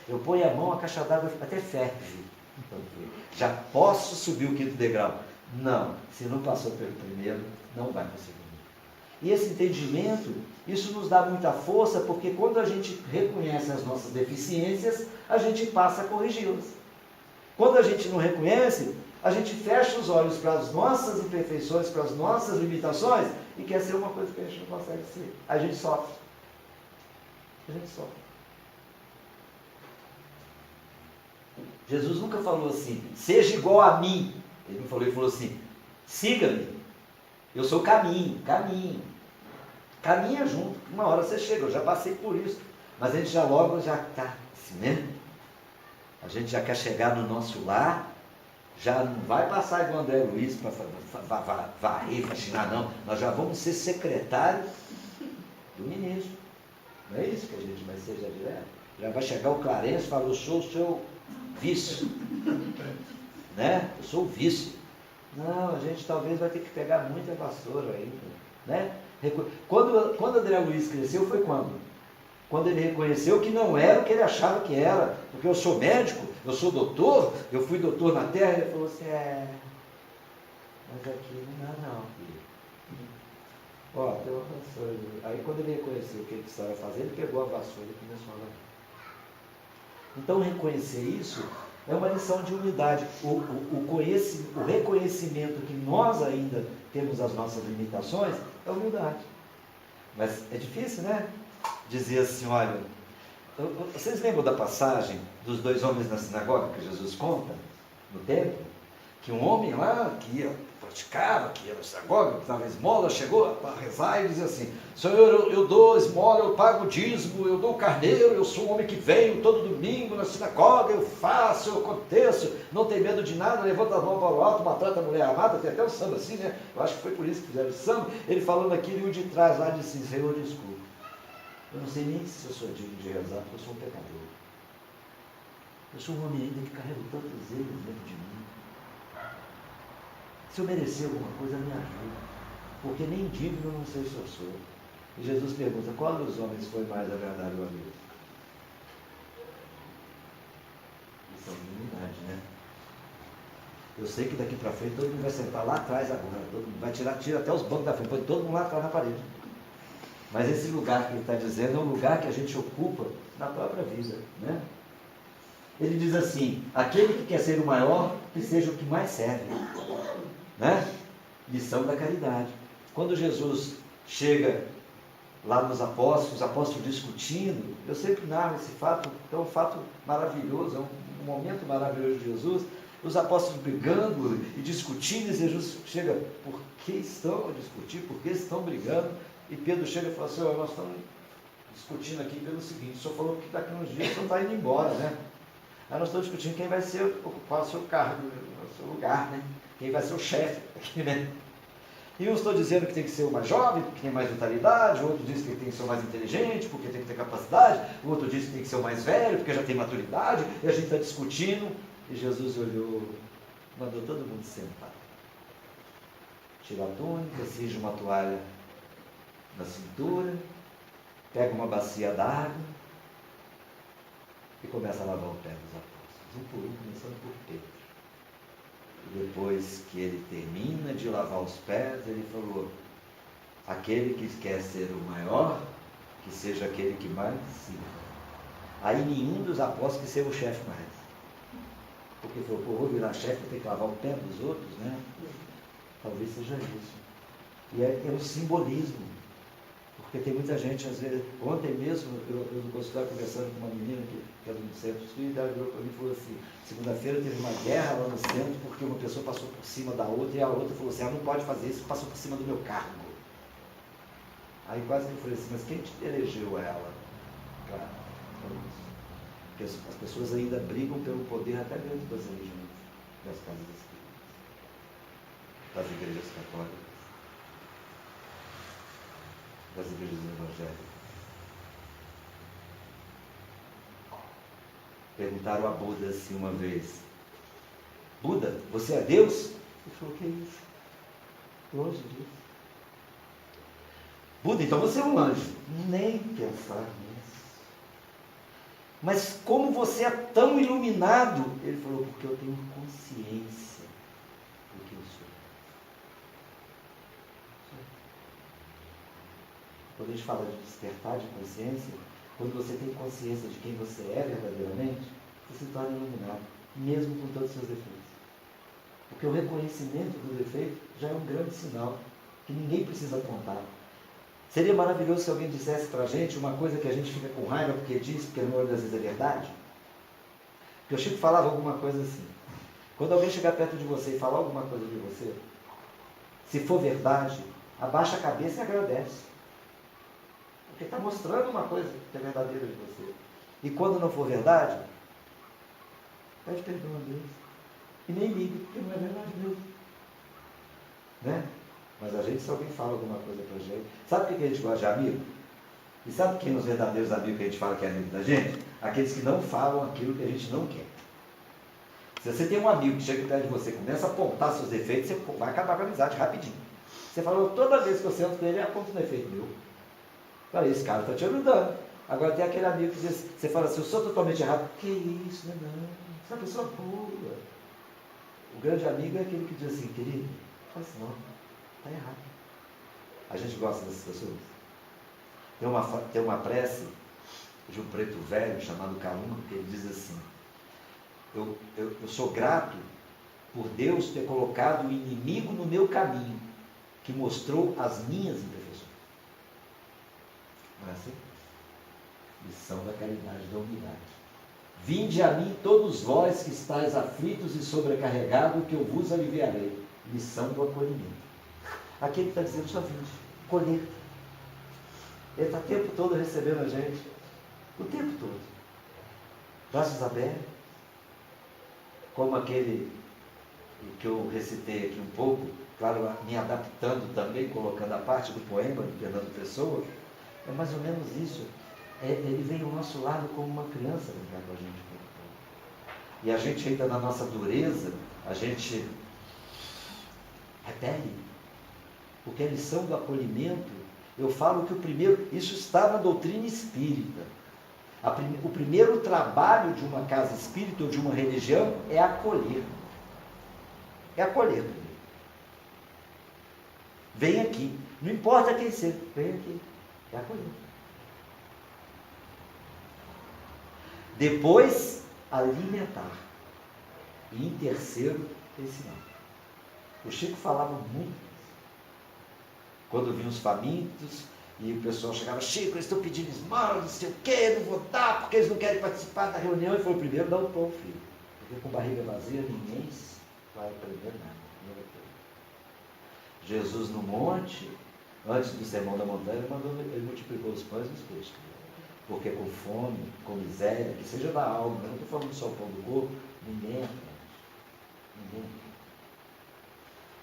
Eu ponho a mão, a caixa d'água até ferve. Já posso subir o 5º degrau? Não. Se não passou pelo primeiro, não vai para o segundo. E esse entendimento, isso nos dá muita força, porque quando a gente reconhece as nossas deficiências, a gente passa a corrigi-las. Quando a gente não reconhece, a gente fecha os olhos para as nossas imperfeições, para as nossas limitações, e quer ser uma coisa que a gente não consegue ser. A gente sofre. A gente sofre. Jesus nunca falou assim, seja igual a mim. Ele não falou, ele falou assim, siga-me. Eu sou o caminho. Caminha junto, uma hora você chega, eu já passei por isso. Mas a gente já logo está assim, né? A gente já quer chegar no nosso lar, já não vai passar igual o André Luiz para varrer, faxinar, não. Nós já vamos ser secretário do ministro. Não é isso que a gente vai ser já direto? Já vai chegar o Clarence e falar, eu sou o seu vice. Né? Eu sou o vice. Não, a gente talvez vai ter que pegar muita vassoura ainda. Né? Quando André Luiz cresceu, foi quando? Quando ele reconheceu que não era o que ele achava que era. Porque eu sou médico, eu sou doutor, eu fui doutor na terra. Ele falou assim, mas aqui não dá não, filho. Ó, tem uma vassoura. Aí quando ele reconheceu o que ele precisava fazer, ele pegou a vassoura e começou a lavar. Então reconhecer isso é uma lição de humildade. O reconhecimento que nós ainda temos as nossas limitações é humildade. Mas é difícil, né? Dizer assim, olha, vocês lembram da passagem dos 2 homens na sinagoga que Jesus conta no templo? Que um homem lá que praticava, que ia na sinagoga, que dava esmola, chegou para rezar e dizia assim, Senhor, eu dou esmola, eu pago dízimo, eu dou carneiro, eu sou um homem que venho todo domingo na sinagoga, eu faço, eu aconteço, não tem medo de nada, levanta as mãos para o alto, maltrata a mulher amada, tem até um samba assim, né? Eu acho que foi por isso que fizeram o samba. Ele falando aquilo e o de trás lá disse, Senhor, desculpa. Eu não sei nem se eu sou digno de rezar, porque eu sou um pecador. Eu sou um homem ainda que carrego tantos erros dentro de mim. Se eu merecer alguma coisa, me ajuda. Porque nem digno eu não sei se eu sou. E Jesus pergunta, qual dos homens foi mais agradável a Deus? Isso é humildade, né? Eu sei que daqui para frente todo mundo vai sentar lá atrás agora, todo mundo vai tira até os bancos da frente, põe todo mundo lá atrás na parede. Mas esse lugar que ele está dizendo é um lugar que a gente ocupa na própria vida, né? Ele diz assim, aquele que quer ser o maior, que seja o que mais serve, né? Lição da caridade. Quando Jesus chega lá nos apóstolos, os apóstolos discutindo, eu sempre narro esse fato, é um fato maravilhoso, é um momento maravilhoso de Jesus, os apóstolos brigando e discutindo, e Jesus chega, por que estão a discutir, por que estão brigando? E Pedro chega e fala assim, nós estamos discutindo aqui pelo seguinte, o senhor falou que daqui a uns dias o senhor está indo embora, né? Aí nós estamos discutindo quem vai ocupar o seu cargo, o seu lugar, né? Quem vai ser o chefe aqui, né? E eu estou dizendo que tem que ser o mais jovem, porque tem mais vitalidade, o outro diz que tem que ser o mais inteligente, porque tem que ter capacidade, o outro diz que tem que ser o mais velho, porque já tem maturidade, e a gente está discutindo, e Jesus olhou, mandou todo mundo sentar. Tira a túnica, cinge uma toalha na cintura, pega uma bacia d'água e começa a lavar o pé dos apóstolos, um por um, começando por Pedro. E depois que ele termina de lavar os pés, ele falou, aquele que quer ser o maior, que seja aquele que mais sirva. Aí nenhum dos apóstolos quis ser o chefe mais. Porque falou, pô, vou virar chefe, vou ter que lavar o pé dos outros, né? Talvez seja isso. E é um simbolismo. Porque tem muita gente, às vezes, ontem mesmo, eu no consultório conversando com uma menina que era do centro espírita, ela virou para mim e falou assim, segunda-feira teve uma guerra lá no centro, porque uma pessoa passou por cima da outra, e a outra falou assim, ela não pode fazer isso, passou por cima do meu cargo. Aí quase que eu falei assim, mas quem te elegeu ela? Claro, é isso. Porque as pessoas ainda brigam pelo poder até dentro das religiões, das casas espíritas, das igrejas católicas, das igrejas evangélicas. Perguntaram a Buda assim uma vez, Buda, você é Deus? Ele falou, que é isso? Longe disso. Buda, então você é um anjo. Nem pensar nisso. Mas como você é tão iluminado? Ele falou, porque eu tenho consciência do que eu sou. Quando a gente fala de despertar de consciência, quando você tem consciência de quem você é verdadeiramente, você se torna iluminado, mesmo com todos os seus defeitos. Porque o reconhecimento do defeito já é um grande sinal, que ninguém precisa apontar. Seria maravilhoso se alguém dissesse para a gente uma coisa que a gente fica com raiva porque diz, porque na maioria das vezes é verdade. Porque o Chico falava alguma coisa assim, quando alguém chegar perto de você e falar alguma coisa de você, se for verdade, abaixa a cabeça e agradece. Porque está mostrando uma coisa que é verdadeira de você. E quando não for verdade, pede perdão a Deus. E nem ligue, porque não é verdade mesmo. Né? Mas a gente, se alguém fala alguma coisa pra gente, sabe o que a gente gosta de amigo? E sabe quem são os verdadeiros amigos que a gente fala que é amigo da gente? Aqueles que não falam aquilo que a gente não quer. Se você tem um amigo que chega perto de você e começa a apontar seus defeitos, você vai acabar com a amizade rapidinho. Você falou, toda vez que eu sento com ele, ele aponta um defeito meu. Olha, esse cara está te ajudando. Agora tem aquele amigo que diz, você fala assim, eu sou totalmente errado. Que isso, né? Não, você é uma pessoa boa. O grande amigo é aquele que diz assim, querido, faz não, está errado. A gente gosta dessas pessoas. Tem uma prece de um preto velho chamado Caluma, que ele diz assim, eu sou grato por Deus ter colocado o inimigo no meu caminho, que mostrou as minhas imperfeições. Não é assim? Lição da caridade, da humildade. Vinde a mim todos vós que estáis aflitos e sobrecarregados, que eu vos aliviarei. Lição do acolhimento. Aqui ele está dizendo, só vinde, colher. Ele está o tempo todo recebendo a gente. O tempo todo. Braços abertos. Como aquele que eu recitei aqui um pouco, claro, me adaptando também, colocando a parte do poema de Fernando Pessoa. É mais ou menos isso. Ele vem ao nosso lado como uma criança brincar com a gente. E a gente ainda na nossa dureza, a gente repele. Porque a lição do acolhimento Eu falo que isso está na doutrina espírita. O primeiro trabalho de uma casa espírita ou de uma religião é acolher. É acolher primeiro. Vem aqui. Não importa quem seja, vem aqui. É acolher. Depois, alimentar. E em terceiro, ensinar. O Chico falava muito isso. Quando vinham os famintos, e o pessoal chegava, Chico, eles estão pedindo esmola, não sei o quê, não vou dar, porque eles não querem participar da reunião. E foi o primeiro, dá o pão, filho. Porque com barriga vazia, ninguém vai aprender nada. Jesus no monte, antes do sermão da montanha, ele multiplicou os pães e os peixes. Porque com fome, com miséria, que seja da alma, eu não estou falando só o pão do corpo, ninguém é ninguém.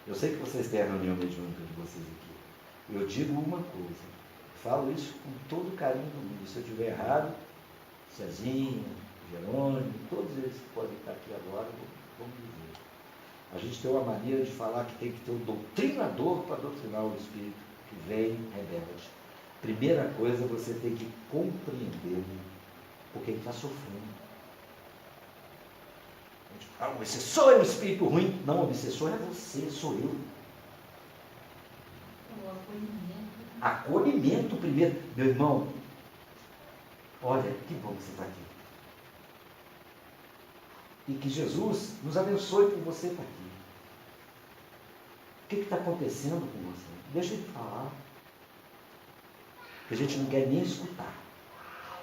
Eu sei que vocês têm a reunião mediúnica de vocês aqui. Eu digo uma coisa, falo isso com todo o carinho do mundo. Se eu estiver errado, Cezinha, Jerônimo, todos eles que podem estar aqui agora, vão dizer. A gente tem uma maneira de falar que tem que ter um doutrinador para doutrinar o espírito que vem rebelde. Primeira coisa, você tem que compreender porque ele está sofrendo. A gente fala, o obsessor é um espírito ruim. Não, o obsessor é você, sou eu. O acolhimento. Acolhimento primeiro. Meu irmão, olha, que bom que você está aqui. E que Jesus nos abençoe por você estar aqui. O que está acontecendo com você? Deixa ele falar. Que a gente não quer nem escutar.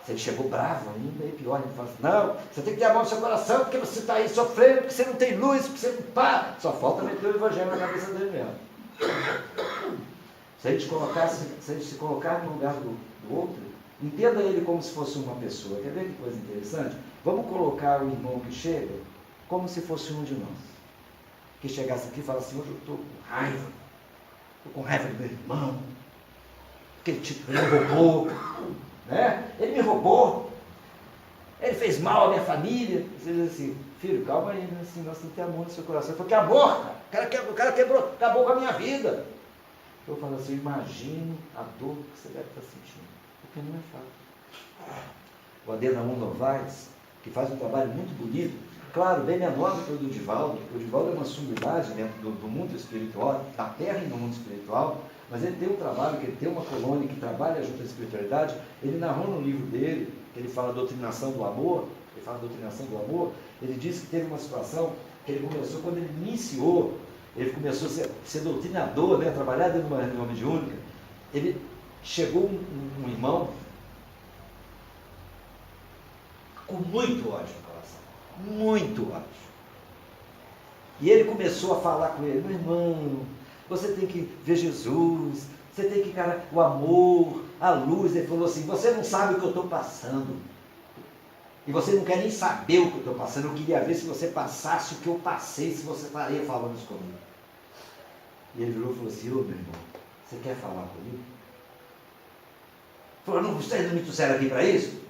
Se ele chegou bravo ainda, é pior. Ele fala assim, não, você tem que ter a mão no seu coração, porque você está aí sofrendo, porque você não tem luz, porque você não para. Só falta meter o evangelho na cabeça dele mesmo. Se a gente se colocar no lugar do outro, entenda ele como se fosse uma pessoa. Quer ver que coisa interessante? Vamos colocar o irmão que chega como se fosse um de nós. Que chegasse aqui e falasse assim, hoje eu estou com raiva. Estou com raiva do meu irmão. Porque ele me roubou. Né? Ele me roubou. Ele fez mal à minha família. Você diz assim, filho, calma aí, né? Assim, nós temos que ter amor no seu coração. Ele falou, que amor, cara. O cara quebrou, acabou com a minha vida. Eu falo assim, imagino a dor que você deve estar sentindo. Porque não é fácil. O Adenaum Novaes, que faz um trabalho muito bonito, claro, bem menor do que o do Divaldo, porque o Divaldo é uma sumidade dentro do mundo espiritual, da terra e no mundo espiritual, mas ele tem um trabalho, que ele tem uma colônia que trabalha junto à espiritualidade. Ele narrou no livro dele, que ele fala doutrinação do amor, ele disse que teve uma situação que ele começou, quando ele iniciou, ele começou a ser doutrinador, né, trabalhar dentro de uma reunião mediúnica. Ele chegou um irmão com muito ódio no coração, muito ódio. E ele começou a falar com ele, meu irmão, você tem que ver Jesus, você tem que, cara, o amor, a luz. Ele falou assim, você não sabe o que eu estou passando. E você não quer nem saber o que eu estou passando. Eu queria ver se você passasse o que eu passei, se você estaria falando isso comigo. E ele virou e falou assim, ô meu irmão, você quer falar comigo? Ele falou, não, você não me trouxeram aqui para isso?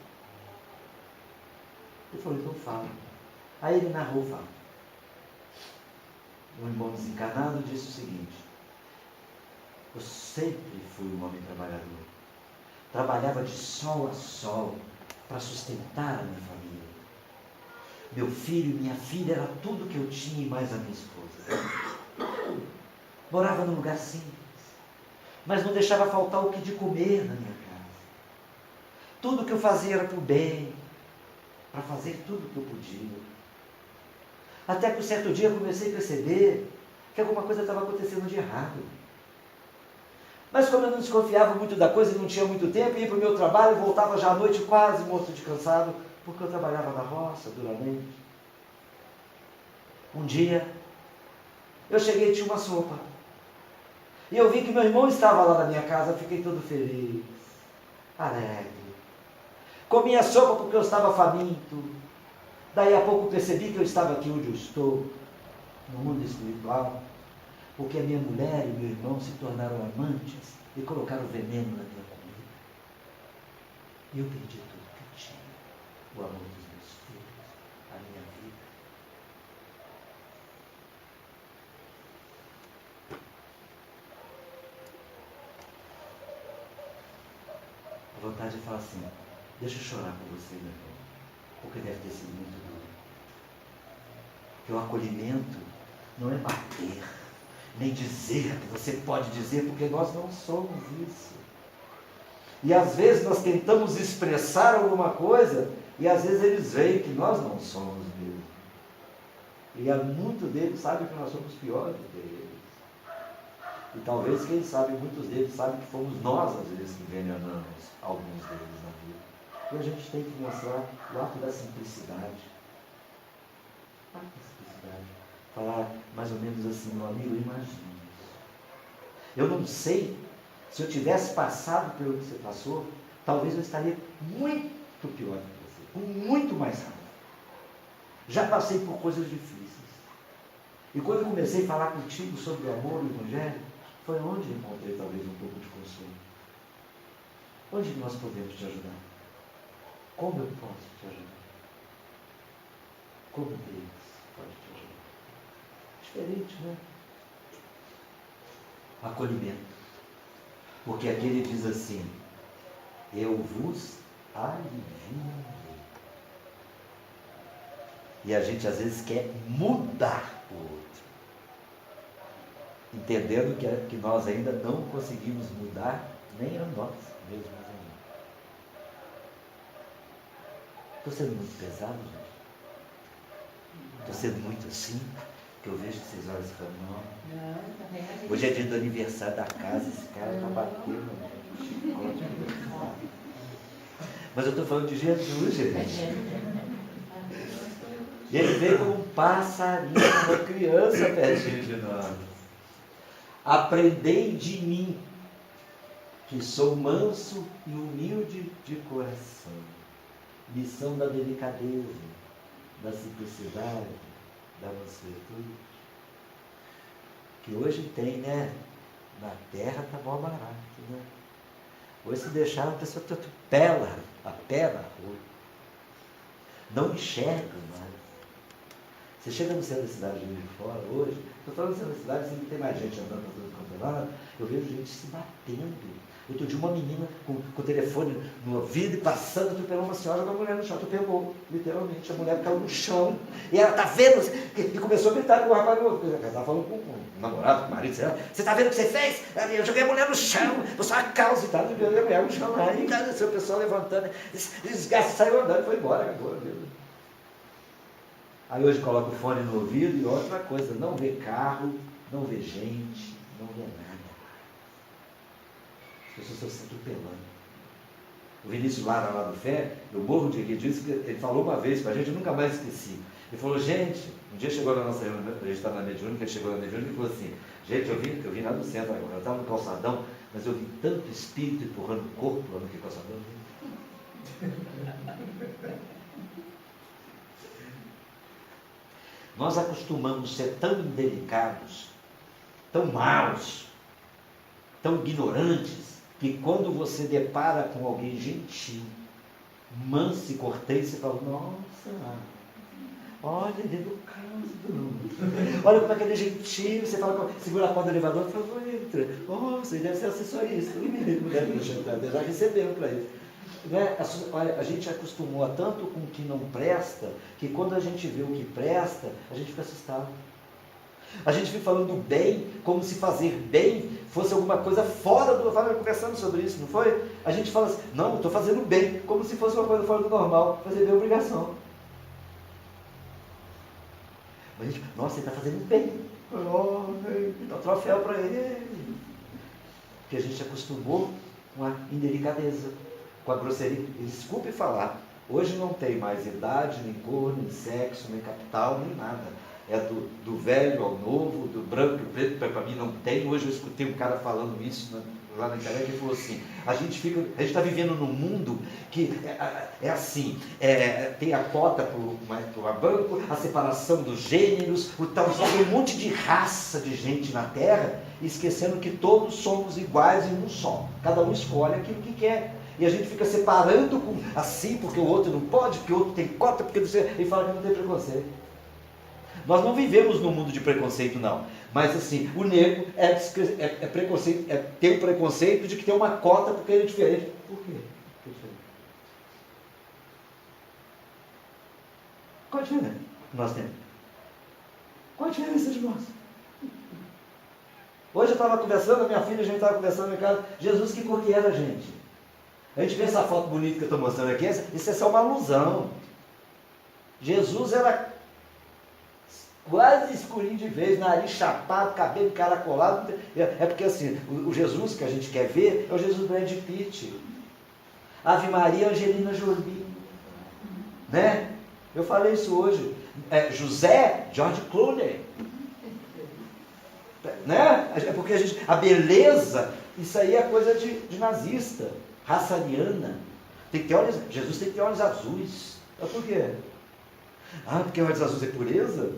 Ele falou, então fala. Aí ele narrou, fala. Um irmão desencarnado disse o seguinte, eu sempre fui um homem trabalhador. Trabalhava de sol a sol para sustentar a minha família. Meu filho e minha filha era tudo que eu tinha e mais a minha esposa. Morava num lugar simples, mas não deixava faltar o que de comer na minha casa. Tudo que eu fazia era para o bem, para fazer tudo o que eu podia. Até que um certo dia eu comecei a perceber que alguma coisa estava acontecendo de errado. Mas como eu não desconfiava muito da coisa e não tinha muito tempo, ia para o meu trabalho e voltava já à noite quase morto de cansado, porque eu trabalhava na roça duramente. Um dia, eu cheguei e tinha uma sopa. E eu vi que meu irmão estava lá na minha casa, eu fiquei todo feliz, alegre. Comi a sopa porque eu estava faminto. Daí a pouco percebi que eu estava aqui onde eu estou, no mundo espiritual, porque a minha mulher e meu irmão se tornaram amantes e colocaram veneno na minha comida. E eu perdi tudo que eu tinha, o amor dos meus filhos, a minha vida. A vontade de falar assim, deixa eu chorar por você, meu irmão, porque deve ter sido muito duro. Porque o acolhimento não é bater, nem dizer que você pode dizer, porque nós não somos isso. E às vezes nós tentamos expressar alguma coisa, e às vezes eles veem que nós não somos mesmo. E muitos deles sabem que nós somos piores do que eles. E talvez, quem sabe, muitos deles sabem que fomos nós, às vezes, que envenenamos alguns deles na vida. E a gente tem que mostrar o ato da simplicidade. O ato da simplicidade. Falar mais ou menos assim, meu amigo, imagina isso. Eu não sei, se eu tivesse passado pelo que você passou, talvez eu estaria muito pior do que você, com muito mais raiva. Já passei por coisas difíceis. E quando eu comecei a falar contigo sobre o amor e o Evangelho, foi onde eu encontrei talvez um pouco de consolo. Onde nós podemos te ajudar? Como eu posso te ajudar? Como Deus pode te ajudar? Diferente, né? Acolhimento. Porque aqui ele diz assim, eu vos aliviarei. E a gente às vezes quer mudar o outro. Entendendo que nós ainda não conseguimos mudar nem a nós mesmos ainda. Estou sendo muito pesado, gente? Estou sendo muito assim, que eu vejo que vocês olham e falam, não. Hoje é dia do aniversário da casa, esse cara está batendo. Mas eu estou falando de Jesus, gente. E ele veio como um passarinho, uma criança pertinho de nós. Aprendei de mim, que sou manso e humilde de coração. Lição da delicadeza, da simplicidade, da mansuetude. Que hoje tem, né? Na terra está mó barato, né? Hoje se deixar a pessoa atropela a pé na rua. Não enxerga mais. Você chega no centro da cidade de fora hoje, estou falando no centro da cidade, sempre tem mais gente andando para todo quanto é lado, eu vejo gente se batendo. Outro dia uma menina com o telefone no ouvido e passando, atropelou uma senhora, uma mulher no chão, atropelou, literalmente, a mulher caiu no chão. E ela está vendo, e começou a gritar com o rapaz, ela estava falando com o namorado, com o marido, você está vendo o que você fez? Eu joguei a mulher no chão, você é uma causa e tal, eu joguei a mulher no chão, aí o pessoal levantando, desgasta, saiu andando, foi embora, acabou a vida. Aí hoje coloca o fone no ouvido e outra coisa, não vê carro, não vê gente, não vê nada. As pessoas estão se atropelando. O Vinícius Lara, lá do Fé, eu morro de rir disso, que ele falou uma vez para a gente, eu nunca mais esqueci. Ele falou, gente, um dia chegou na nossa reunião, a gente estava na mediúnica, ele chegou na mediúnica e falou assim, gente, eu vim lá do centro agora, eu estava no calçadão, mas eu vi tanto espírito empurrando o corpo lá naquele calçadão. Nós acostumamos ser tão indelicados, tão maus, tão ignorantes, que quando você depara com alguém gentil, manso e cortês, você fala, nossa, olha, ele é educado, olha como é que ele é gentil, você fala, segura a porta do elevador e fala, entra, você deve ser assessorista, não deve deixar entrar, já recebeu para isso. A gente acostumou a tanto com o que não presta, que quando a gente vê o que presta, a gente fica assustado. A gente fica falando bem, como se fazer bem fosse alguma coisa fora do... Conversamos sobre isso, não foi? A gente fala assim, não, estou fazendo bem, como se fosse uma coisa fora do normal. Fazer bem é obrigação. Mas a gente, nossa, ele está fazendo bem. Dá um troféu para ele. Porque a gente acostumou com a indelicadeza, com a grosseria. Desculpe falar, hoje não tem mais idade, nem cor, nem sexo, nem capital, nem nada. É do velho ao novo, do branco e preto, para mim não tem. Hoje eu escutei um cara falando isso lá na internet, ele falou assim, a gente está vivendo num mundo que é assim, tem a cota para o banco, a separação dos gêneros, tem um monte de raça de gente na Terra, esquecendo que todos somos iguais em um só. Cada um escolhe aquilo que quer. E a gente fica separando assim, porque o outro não pode, porque o outro tem cota, porque não sei, e fala que não tem preconceito. Nós não vivemos num mundo de preconceito, não. Mas assim, o negro tem o preconceito de que tem uma cota porque ele é diferente. Por quê? Que diferença? Qual a diferença que nós temos? Qual a diferença de nós? Hoje eu estava conversando, a minha filha, a gente estava conversando em casa, Jesus, que cor que era, gente? A gente vê essa foto bonita que eu estou mostrando aqui, isso é só uma alusão. Jesus era quase escurinho de vez, nariz chapado, cabelo encaracolado. É porque assim, o Jesus que a gente quer ver é o Jesus Brad Pitt. Ave Maria, Angelina Jolie. Né? Eu falei isso hoje. José, George Clooney. Né? É porque a beleza, isso aí é coisa de nazista, raça ariana. Tem que ter olhos, Jesus tem que ter olhos azuis. Por quê? Porque olhos azuis é pureza?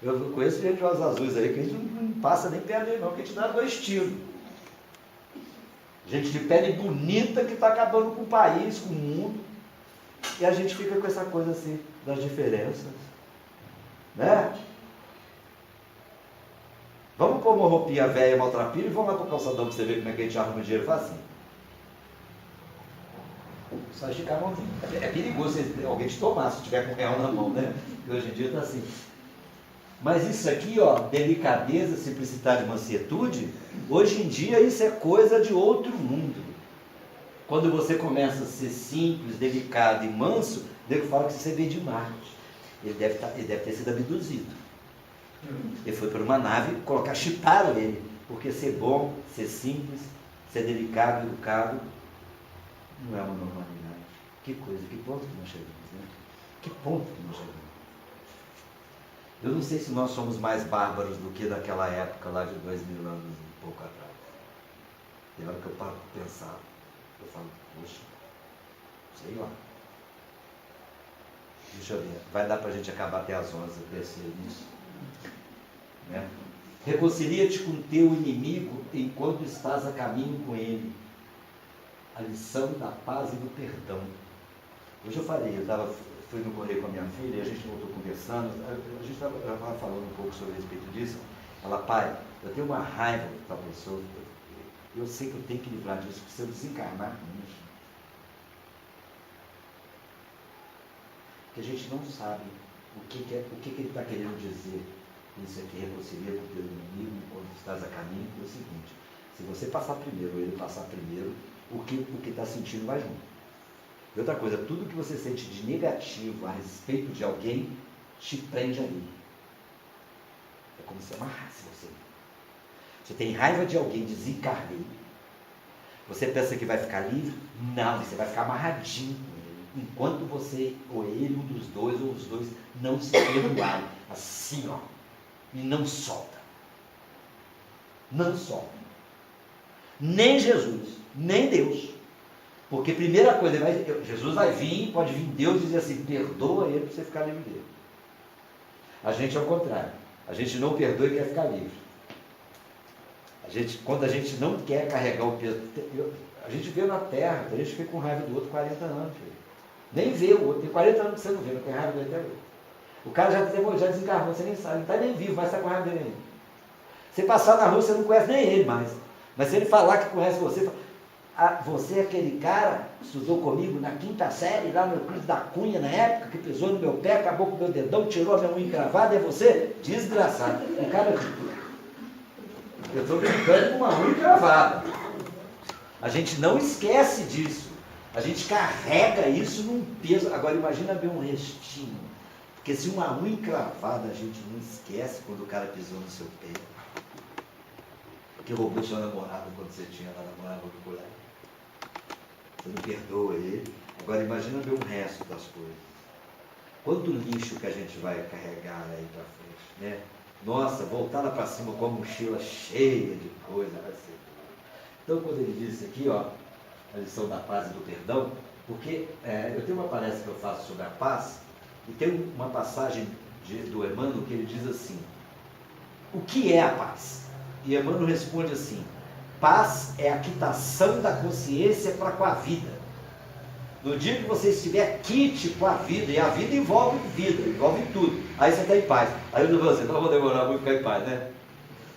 Eu conheço gente de olhos azuis aí que a gente não passa nem perto dele não, que a gente dá 2 tiros. Gente de pele bonita que está acabando com o país, com o mundo. E a gente fica com essa coisa assim, das diferenças. Né? Vamos pôr uma roupinha velha, maltrapilha, e vamos lá para o calçadão para você ver como é que a gente arruma dinheiro fácil. Só esticar a mãozinha. É perigoso alguém te tomar se tiver com o real na mão, né? Porque hoje em dia está assim. Mas isso aqui, ó, delicadeza, simplicidade e mansuetude, hoje em dia isso é coisa de outro mundo. Quando você começa a ser simples, delicado e manso, o nego fala que você veio de Marte. Ele deve ter sido abduzido. Ele foi por uma nave, chiparam ele, porque ser bom, ser simples, ser delicado, educado, não é uma normalidade. Que coisa, que ponto que nós chegamos, né? Que ponto que nós chegamos. Eu não sei se nós somos mais bárbaros do que naquela época, lá de 2000 anos e pouco atrás. E a hora que eu paro para pensar, eu falo, poxa, sei lá. Deixa eu ver, vai dar para a gente acabar até às 11, eu pensei nisso. Né? Reconcilia-te com teu inimigo enquanto estás a caminho com ele. A lição da paz e do perdão. Hoje eu falei, fui no correio com a minha filha e a gente voltou conversando, a gente estava falando um pouco sobre a respeito disso. Ela, pai, eu tenho uma raiva da pessoa, eu sei que eu tenho que livrar disso, porque se eu desencarnar com isso, que a gente não sabe o que ele está querendo dizer. Isso aqui reconcilia com o teu inimigo enquanto estás a caminho, é o seguinte, se você passar primeiro ou ele passar primeiro, o que está sentindo vai junto. E outra coisa, tudo que você sente de negativo a respeito de alguém, te prende ali. É como se amarrasse você. Você tem raiva de alguém, desencarnei. Você pensa que vai ficar livre? Não, você vai ficar amarradinho com ele. Enquanto você, ou ele, um dos dois, ou os dois, não se perdoarem. Assim, ó. E não solta. Não solta. Nem Jesus, nem Deus. Porque primeira coisa, Jesus vai vir, pode vir Deus e dizer assim, perdoa ele para você ficar livre dele. A gente é o contrário. A gente não perdoa e quer ficar livre. Quando a gente não quer carregar o peso, a gente vê na terra, a gente fica com raiva do outro 40 anos. Filho. Nem vê o outro, tem 40 anos que você não vê, não tem raiva dele até hoje. O cara já desencarnou, você nem sabe, não está nem vivo, mas está com raiva dele ainda. Você passar na rua, você não conhece nem ele mais. Mas se ele falar que conhece você, você é aquele cara que estudou comigo na 5ª série, lá no Euclides da Cunha, na época, que pisou no meu pé, acabou com o meu dedão, tirou a minha unha encravada, é você? Desgraçado. O cara, eu estou brincando com uma unha encravada. A gente não esquece disso. A gente carrega isso num peso. Agora imagina ver um restinho. Porque se uma unha encravada a gente não esquece quando o cara pisou no seu pé. Que roubou sua namorada quando você tinha lá namorada no colégio. Você não perdoa ele. Agora imagina ver o resto das coisas. Quanto lixo que a gente vai carregar aí para frente, né? Nossa, voltar lá para cima com a mochila cheia de coisa, vai ser. Então quando ele diz isso aqui, ó, a lição da paz e do perdão, porque eu tenho uma palestra que eu faço sobre a paz, e tem uma passagem do Emmanuel que ele diz assim, o que é a paz? E Emmanuel responde assim, paz é a quitação da consciência para com a vida. No dia que você estiver quite com a vida, e a vida envolve tudo, aí você está em paz. Aí eu não vou dizer, não vou demorar muito para ficar em paz, né?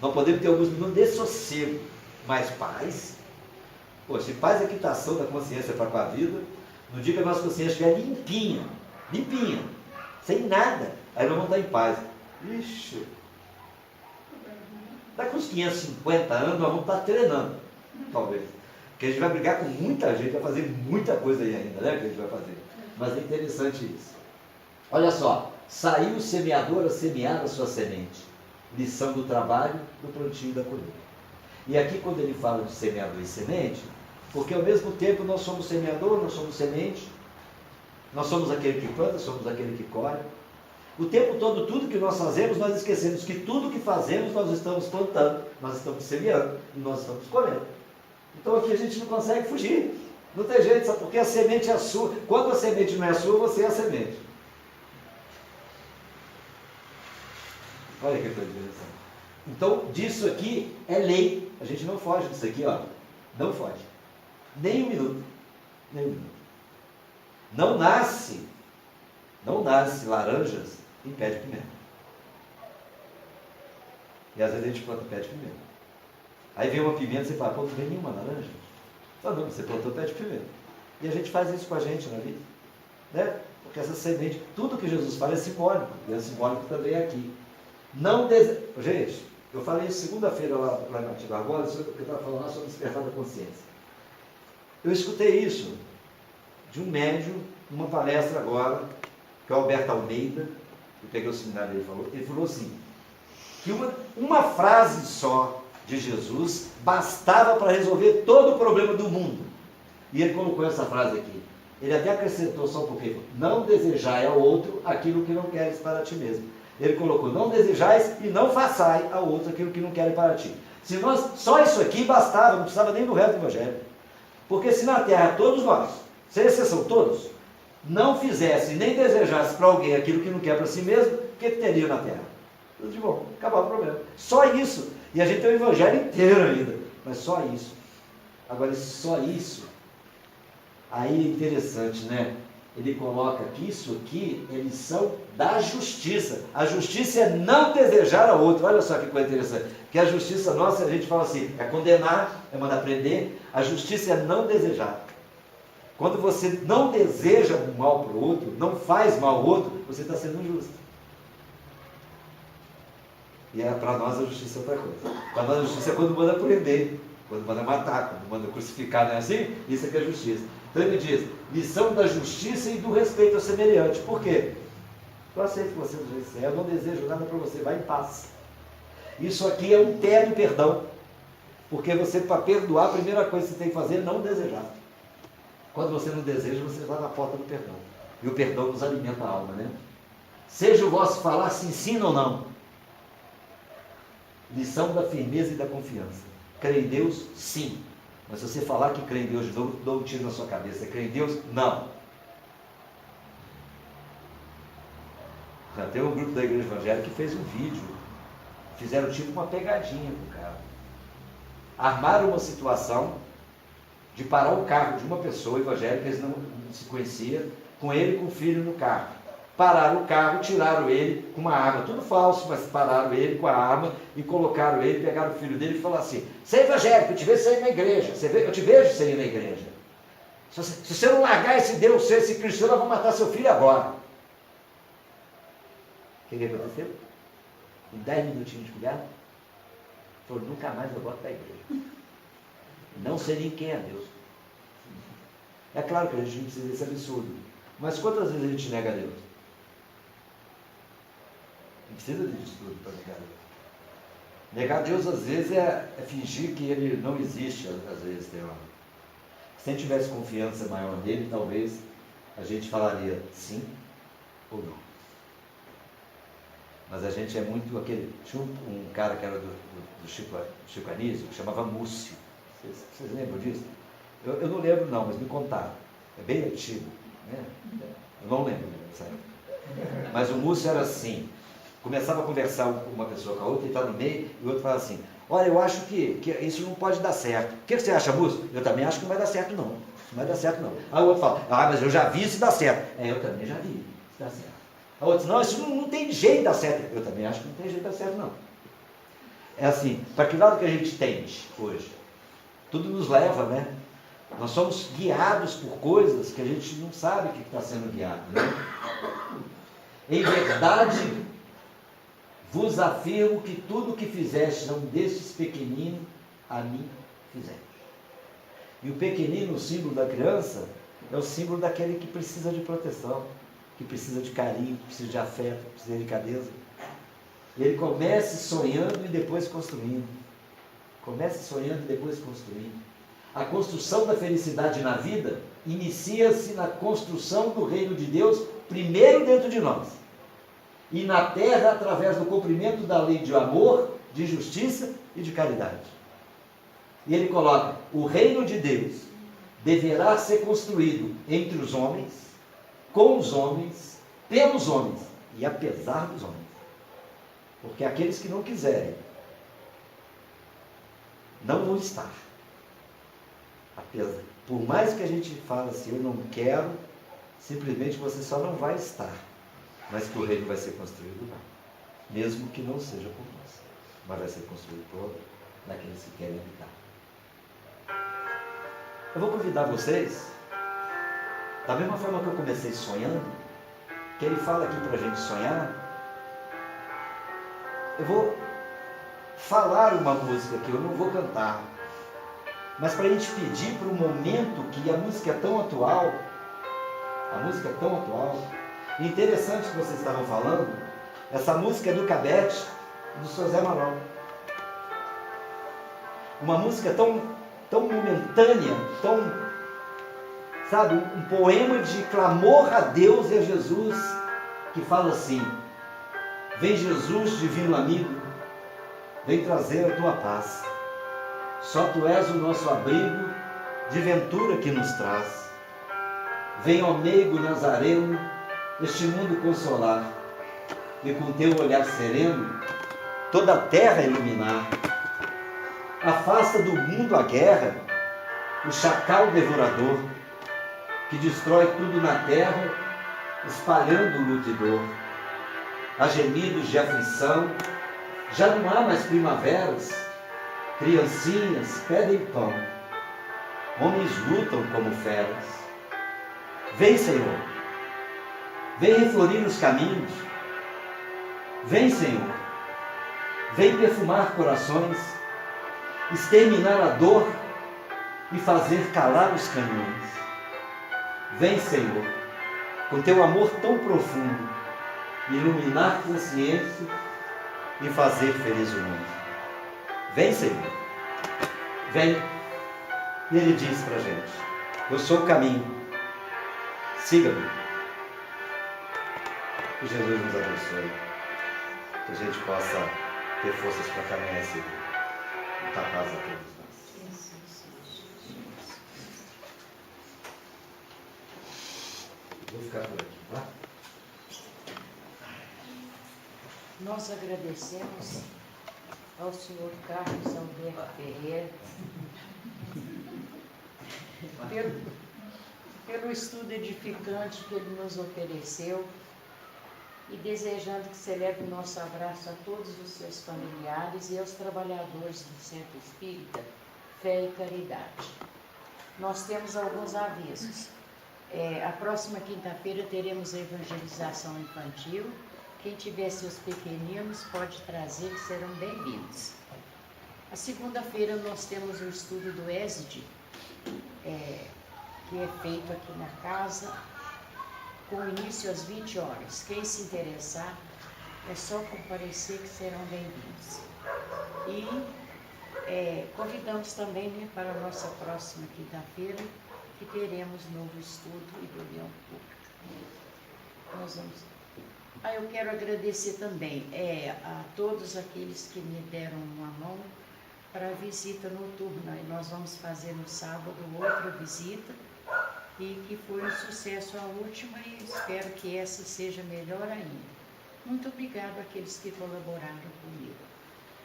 Nós podemos ter alguns minutos de sossego, mas paz, Pô, se faz a quitação da consciência para com a vida, no dia que a nossa consciência estiver limpinha, sem nada, aí nós vamos estar em paz. Ixi, daqui uns 550 anos nós vamos estar treinando, talvez. Porque a gente vai brigar com muita gente, vai fazer muita coisa aí ainda, né? Que a gente vai fazer. Mas é interessante isso. Olha só, saiu o semeador a semear a sua semente. Lição do trabalho, do plantio e da colheita. E aqui quando ele fala de semeador e semente, porque ao mesmo tempo nós somos semeador, nós somos semente, nós somos aquele que planta, somos aquele que colhe. O tempo todo, tudo que nós fazemos, nós esquecemos que tudo que fazemos nós estamos plantando, nós estamos semeando e nós estamos colhendo. Então aqui a gente não consegue fugir. Não tem jeito, sabe? Porque a semente é sua. Quando a semente não é sua, você é a semente. Olha que coisa interessante. Então, disso aqui é lei. A gente não foge disso aqui, ó. Não foge. Nem um minuto. Nem um minuto. Não nasce laranjas em pé de pimenta. E às vezes a gente planta pé de pimenta. Aí vem uma pimenta e você fala, pô, não vem nenhuma laranja? Fala, não, você plantou pé de pimenta. E a gente faz isso com a gente na vida. Né? Porque essa semente, tudo que Jesus fala é simbólico. E é simbólico também aqui. Gente, eu falei isso segunda-feira lá na Antiga Argola, eu estava falando lá sobre o despertar da consciência. Eu escutei isso de um médium, numa palestra agora, que é o Alberto Almeida, eu peguei o seminário dele, ele falou assim, que uma frase só de Jesus bastava para resolver todo o problema do mundo. E ele colocou essa frase aqui. Ele até acrescentou só um pouquinho, não desejai ao outro aquilo que não queres para ti mesmo. Ele colocou, não desejais e não façai ao outro aquilo que não querem para ti. Se nós, só isso aqui bastava, não precisava nem do resto do Evangelho. Porque se na Terra todos nós, sem exceção todos, não fizesse nem desejasse para alguém aquilo que não quer para si mesmo, o que teria na Terra? Tudo de bom, acabava o problema. Só isso. E a gente tem o Evangelho inteiro ainda. Mas só isso. Agora, só isso, aí é interessante, né? Ele coloca que isso aqui é lição da justiça. A justiça é não desejar ao outro. Olha só que coisa interessante. Que a justiça nossa, a gente fala assim, é condenar, é mandar prender. A justiça é não desejar. Quando você não deseja o mal para o outro, não faz mal ao outro, você está sendo injusto. E para nós a justiça é outra coisa. Para nós a justiça é quando manda prender, quando manda matar, quando manda crucificar, não é assim? Isso é que é justiça. Então ele diz, lição da justiça e do respeito ao semelhante. Por quê? Eu aceito você do jeito que você é, eu não desejo nada para você, vai em paz. Isso aqui é um terno perdão. Porque você, para perdoar, a primeira coisa que você tem que fazer é não desejar. Quando você não deseja, você está na porta do perdão. E o perdão nos alimenta a alma, né? Seja o vosso falar se ensina ou não. Lição da firmeza e da confiança. Crê em Deus? Sim. Mas se você falar que crê em Deus de novo, dou um tiro na sua cabeça. Crê em Deus? Não. Já tem um grupo da igreja evangélica que fez um vídeo. Fizeram tipo uma pegadinha com o cara. Armaram uma situação de parar o carro de uma pessoa evangélica, eles não se conheciam, com ele e com o filho no carro. Pararam o carro, tiraram ele com uma arma, tudo falso, mas pararam ele com a arma e colocaram ele, pegaram o filho dele e falaram assim, você é evangélico, eu te vejo sair na igreja, eu te vejo sair na igreja. Se você não largar esse Deus, esse cristão, nós vamos matar seu filho agora. O que aconteceu? Em 10 minutinhos de cuidado, falou, nunca mais eu volto para a igreja. Não sei nem quem é Deus. É claro que a gente não precisa desse absurdo. Mas quantas vezes a gente nega a Deus? Não precisa disso tudo para negar a Deus. Negar a Deus às vezes é fingir que Ele não existe, às vezes tem uma. Se a gente tivesse confiança maior nele, talvez a gente falaria sim ou não. Mas a gente é muito aquele. Tinha um cara que era do Chico Anísio, que chamava Múcio. Vocês lembram disso? Eu não lembro não, mas me contaram. É bem antigo. Né? Eu não lembro, sabe? Mas o Múcio era assim. Começava a conversar uma pessoa com a outra, e está no meio, e o outro fala assim, olha, eu acho que isso não pode dar certo. O que você acha, Múcio? Eu também acho que não vai dar certo, não. Não vai dar certo, não. Aí o outro fala, mas eu já vi isso dar certo. Eu também já vi isso dar certo. A outra diz, não, isso não tem jeito de dar certo. Eu também acho que não tem jeito de dar certo, não. É assim, para que lado que a gente tende hoje? Tudo nos leva, né? Nós somos guiados por coisas que a gente não sabe o que está sendo guiado, né? Em verdade, vos afirmo que tudo o que fizestes a um destes pequeninos, a mim fizeste. E o pequenino, o símbolo da criança, é o símbolo daquele que precisa de proteção, que precisa de carinho, que precisa de afeto, que precisa de delicadeza. Ele começa sonhando e depois construindo. Começa sonhando e depois construindo. A construção da felicidade na vida inicia-se na construção do reino de Deus, primeiro dentro de nós. E na terra, através do cumprimento da lei de amor, de justiça e de caridade. E ele coloca, o reino de Deus deverá ser construído entre os homens, com os homens, pelos homens e apesar dos homens. Porque aqueles que não quiserem, não vão estar. Apesar, por mais que a gente fale assim, eu não quero, simplesmente você só não vai estar. Mas que o reino vai ser construído lá. Mesmo que não seja por nós. Mas vai ser construído por daqueles que querem habitar. Eu vou convidar vocês, da mesma forma que eu comecei sonhando, que ele fala aqui para a gente sonhar, eu vou falar uma música que eu não vou cantar, mas para a gente pedir para um momento que a música é tão atual, e interessante que vocês estavam falando, essa música é do Cabete e do seu Zé Manuel. Uma música tão momentânea, sabe, um poema de clamor a Deus e a Jesus, que fala assim, vem Jesus, divino amigo, vem trazer a tua paz. Só tu és o nosso abrigo, de ventura que nos traz. Vem, ó meigo Nazareno, este mundo consolar, e com teu olhar sereno, toda a terra iluminar. Afasta do mundo a guerra, o chacal devorador, que destrói tudo na terra, espalhando luto e dor. Há gemidos de aflição, já não há mais primaveras, criancinhas pedem pão, homens lutam como feras. Vem, Senhor, vem reflorir os caminhos. Vem, Senhor, vem perfumar corações, exterminar a dor e fazer calar os canhões. Vem, Senhor, com teu amor tão profundo, iluminar consciência e fazer feliz o mundo. Vem, Senhor, vem. E ele diz para a gente, eu sou o caminho, siga-me. Que Jesus nos abençoe, que a gente possa ter forças para caminhar esse dia. Muita paz a todos nós. Vou ficar por aqui, tá? Nós agradecemos ao senhor Carlos Alberto Ferreira pelo estudo edificante que ele nos ofereceu e desejando que você leve o nosso abraço a todos os seus familiares e aos trabalhadores do Centro Espírita Fé e Caridade. Nós temos alguns avisos. A próxima quinta-feira teremos a evangelização infantil. Quem tiver seus pequeninos pode trazer, que serão bem-vindos. A segunda-feira nós temos o estudo do ESD, que é feito aqui na casa, com início às 20 horas. Quem se interessar, é só comparecer que serão bem-vindos. E convidamos também, né, para a nossa próxima quinta-feira, que teremos novo estudo e reunião pública. Nós vamos... eu quero agradecer também a todos aqueles que me deram uma mão para a visita noturna. E nós vamos fazer no sábado outra visita, e que foi um sucesso a última, e espero que essa seja melhor ainda. Muito obrigado àqueles que colaboraram comigo.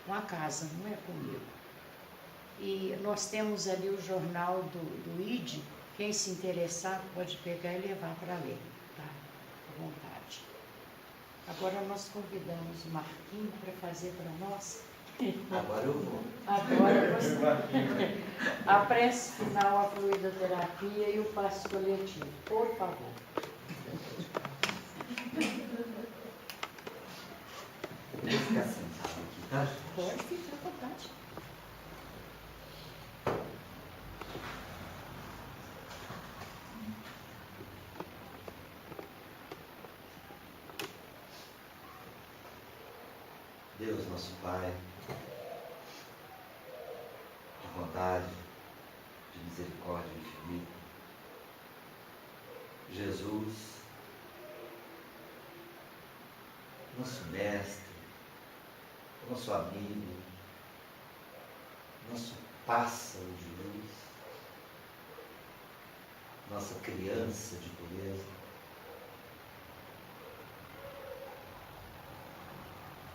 Com a casa, não é comigo. E nós temos ali o jornal do ID, quem se interessar pode pegar e levar para ler, tá? À vontade. Agora nós convidamos o Marquinhos para fazer para nós Agora eu vou. Agora você. A prece final, a fluidoterapia e o passo coletivo. Por favor. Eu vou ficar sentado aqui, tá, gente? Pode ficar à vontade. Deus, nosso Pai, de bondade, de misericórdia infinita, Jesus, nosso mestre, nosso amigo, nosso pássaro de luz, nossa criança de pureza,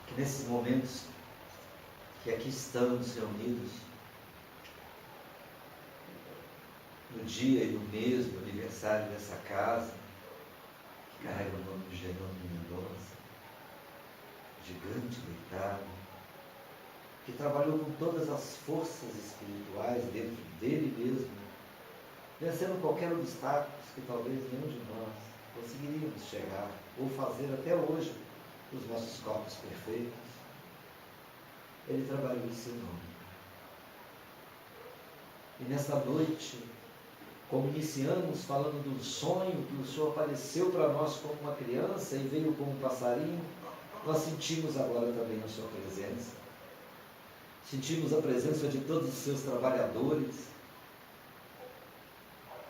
que nesses momentos que aqui estamos reunidos, no dia e no mês do aniversário dessa casa, que carrega o nome de Jerônimo Mendonça, gigante deitado, que trabalhou com todas as forças espirituais dentro dele mesmo, vencendo qualquer obstáculo que talvez nenhum de nós conseguiríamos chegar ou fazer até hoje os nossos corpos perfeitos. Ele trabalhou em seu nome. E nesta noite, como iniciamos falando do sonho que o Senhor apareceu para nós como uma criança e veio como um passarinho, nós sentimos agora também a sua presença. Sentimos a presença de todos os seus trabalhadores,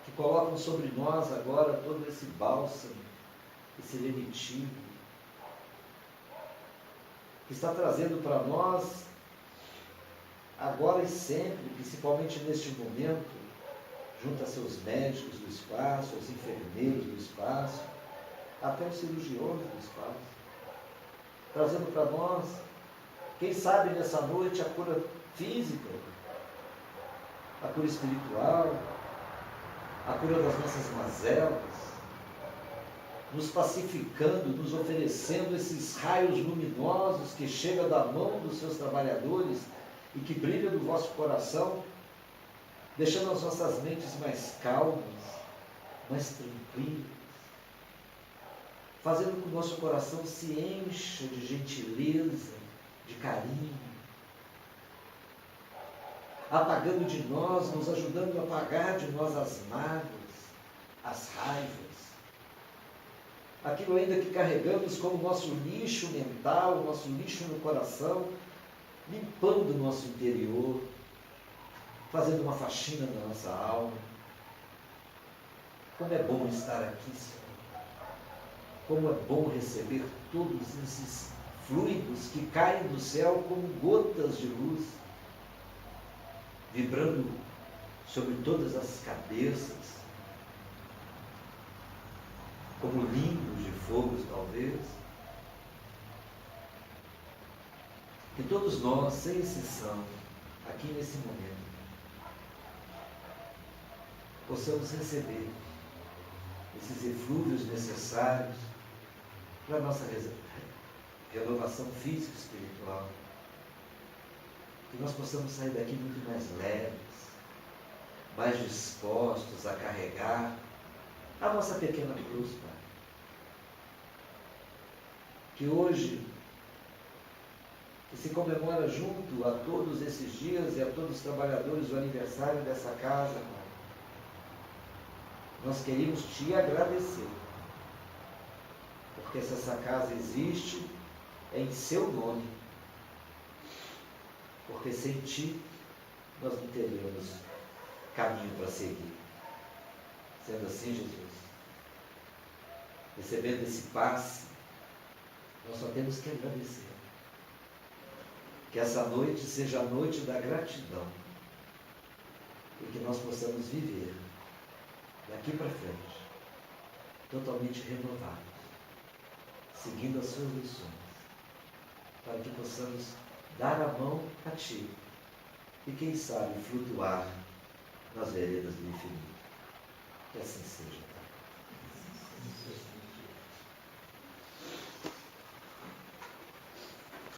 que colocam sobre nós agora todo esse bálsamo, esse lenitivo, que está trazendo para nós, agora e sempre, principalmente neste momento, junto a seus médicos do espaço, aos enfermeiros do espaço, até os cirurgiões do espaço, trazendo para nós, quem sabe nessa noite, a cura física, a cura espiritual, a cura das nossas mazelas, nos pacificando, nos oferecendo esses raios luminosos que chegam da mão dos seus trabalhadores e que brilham no vosso coração, deixando as nossas mentes mais calmas, mais tranquilas, fazendo com que o nosso coração se encha de gentileza, de carinho, apagando de nós, nos ajudando a apagar de nós as mágoas, as raivas, aquilo ainda que carregamos como nosso lixo mental, nosso lixo no coração, limpando o nosso interior, fazendo uma faxina na nossa alma. Como é bom estar aqui, Senhor. Como é bom receber todos esses fluidos que caem do céu como gotas de luz, vibrando sobre todas as cabeças, como limbos de fogo, talvez. Que todos nós, sem exceção, aqui nesse momento, possamos receber esses eflúvios necessários para a nossa renovação física e espiritual. Que nós possamos sair daqui muito mais leves, mais dispostos a carregar a nossa pequena cruz, Pai. Que hoje, que se comemora junto a todos esses dias e a todos os trabalhadores o aniversário dessa casa, Pai, nós queremos te agradecer, porque se essa casa existe, é em seu nome, porque sem ti nós não teríamos caminho para seguir. Sendo assim, Jesus, recebendo esse passe, nós só temos que agradecer. Que essa noite seja a noite da gratidão e que nós possamos viver daqui para frente totalmente renovados, seguindo as suas lições, para que possamos dar a mão a Ti e, quem sabe, flutuar nas veredas do infinito. Que assim seja, Pai.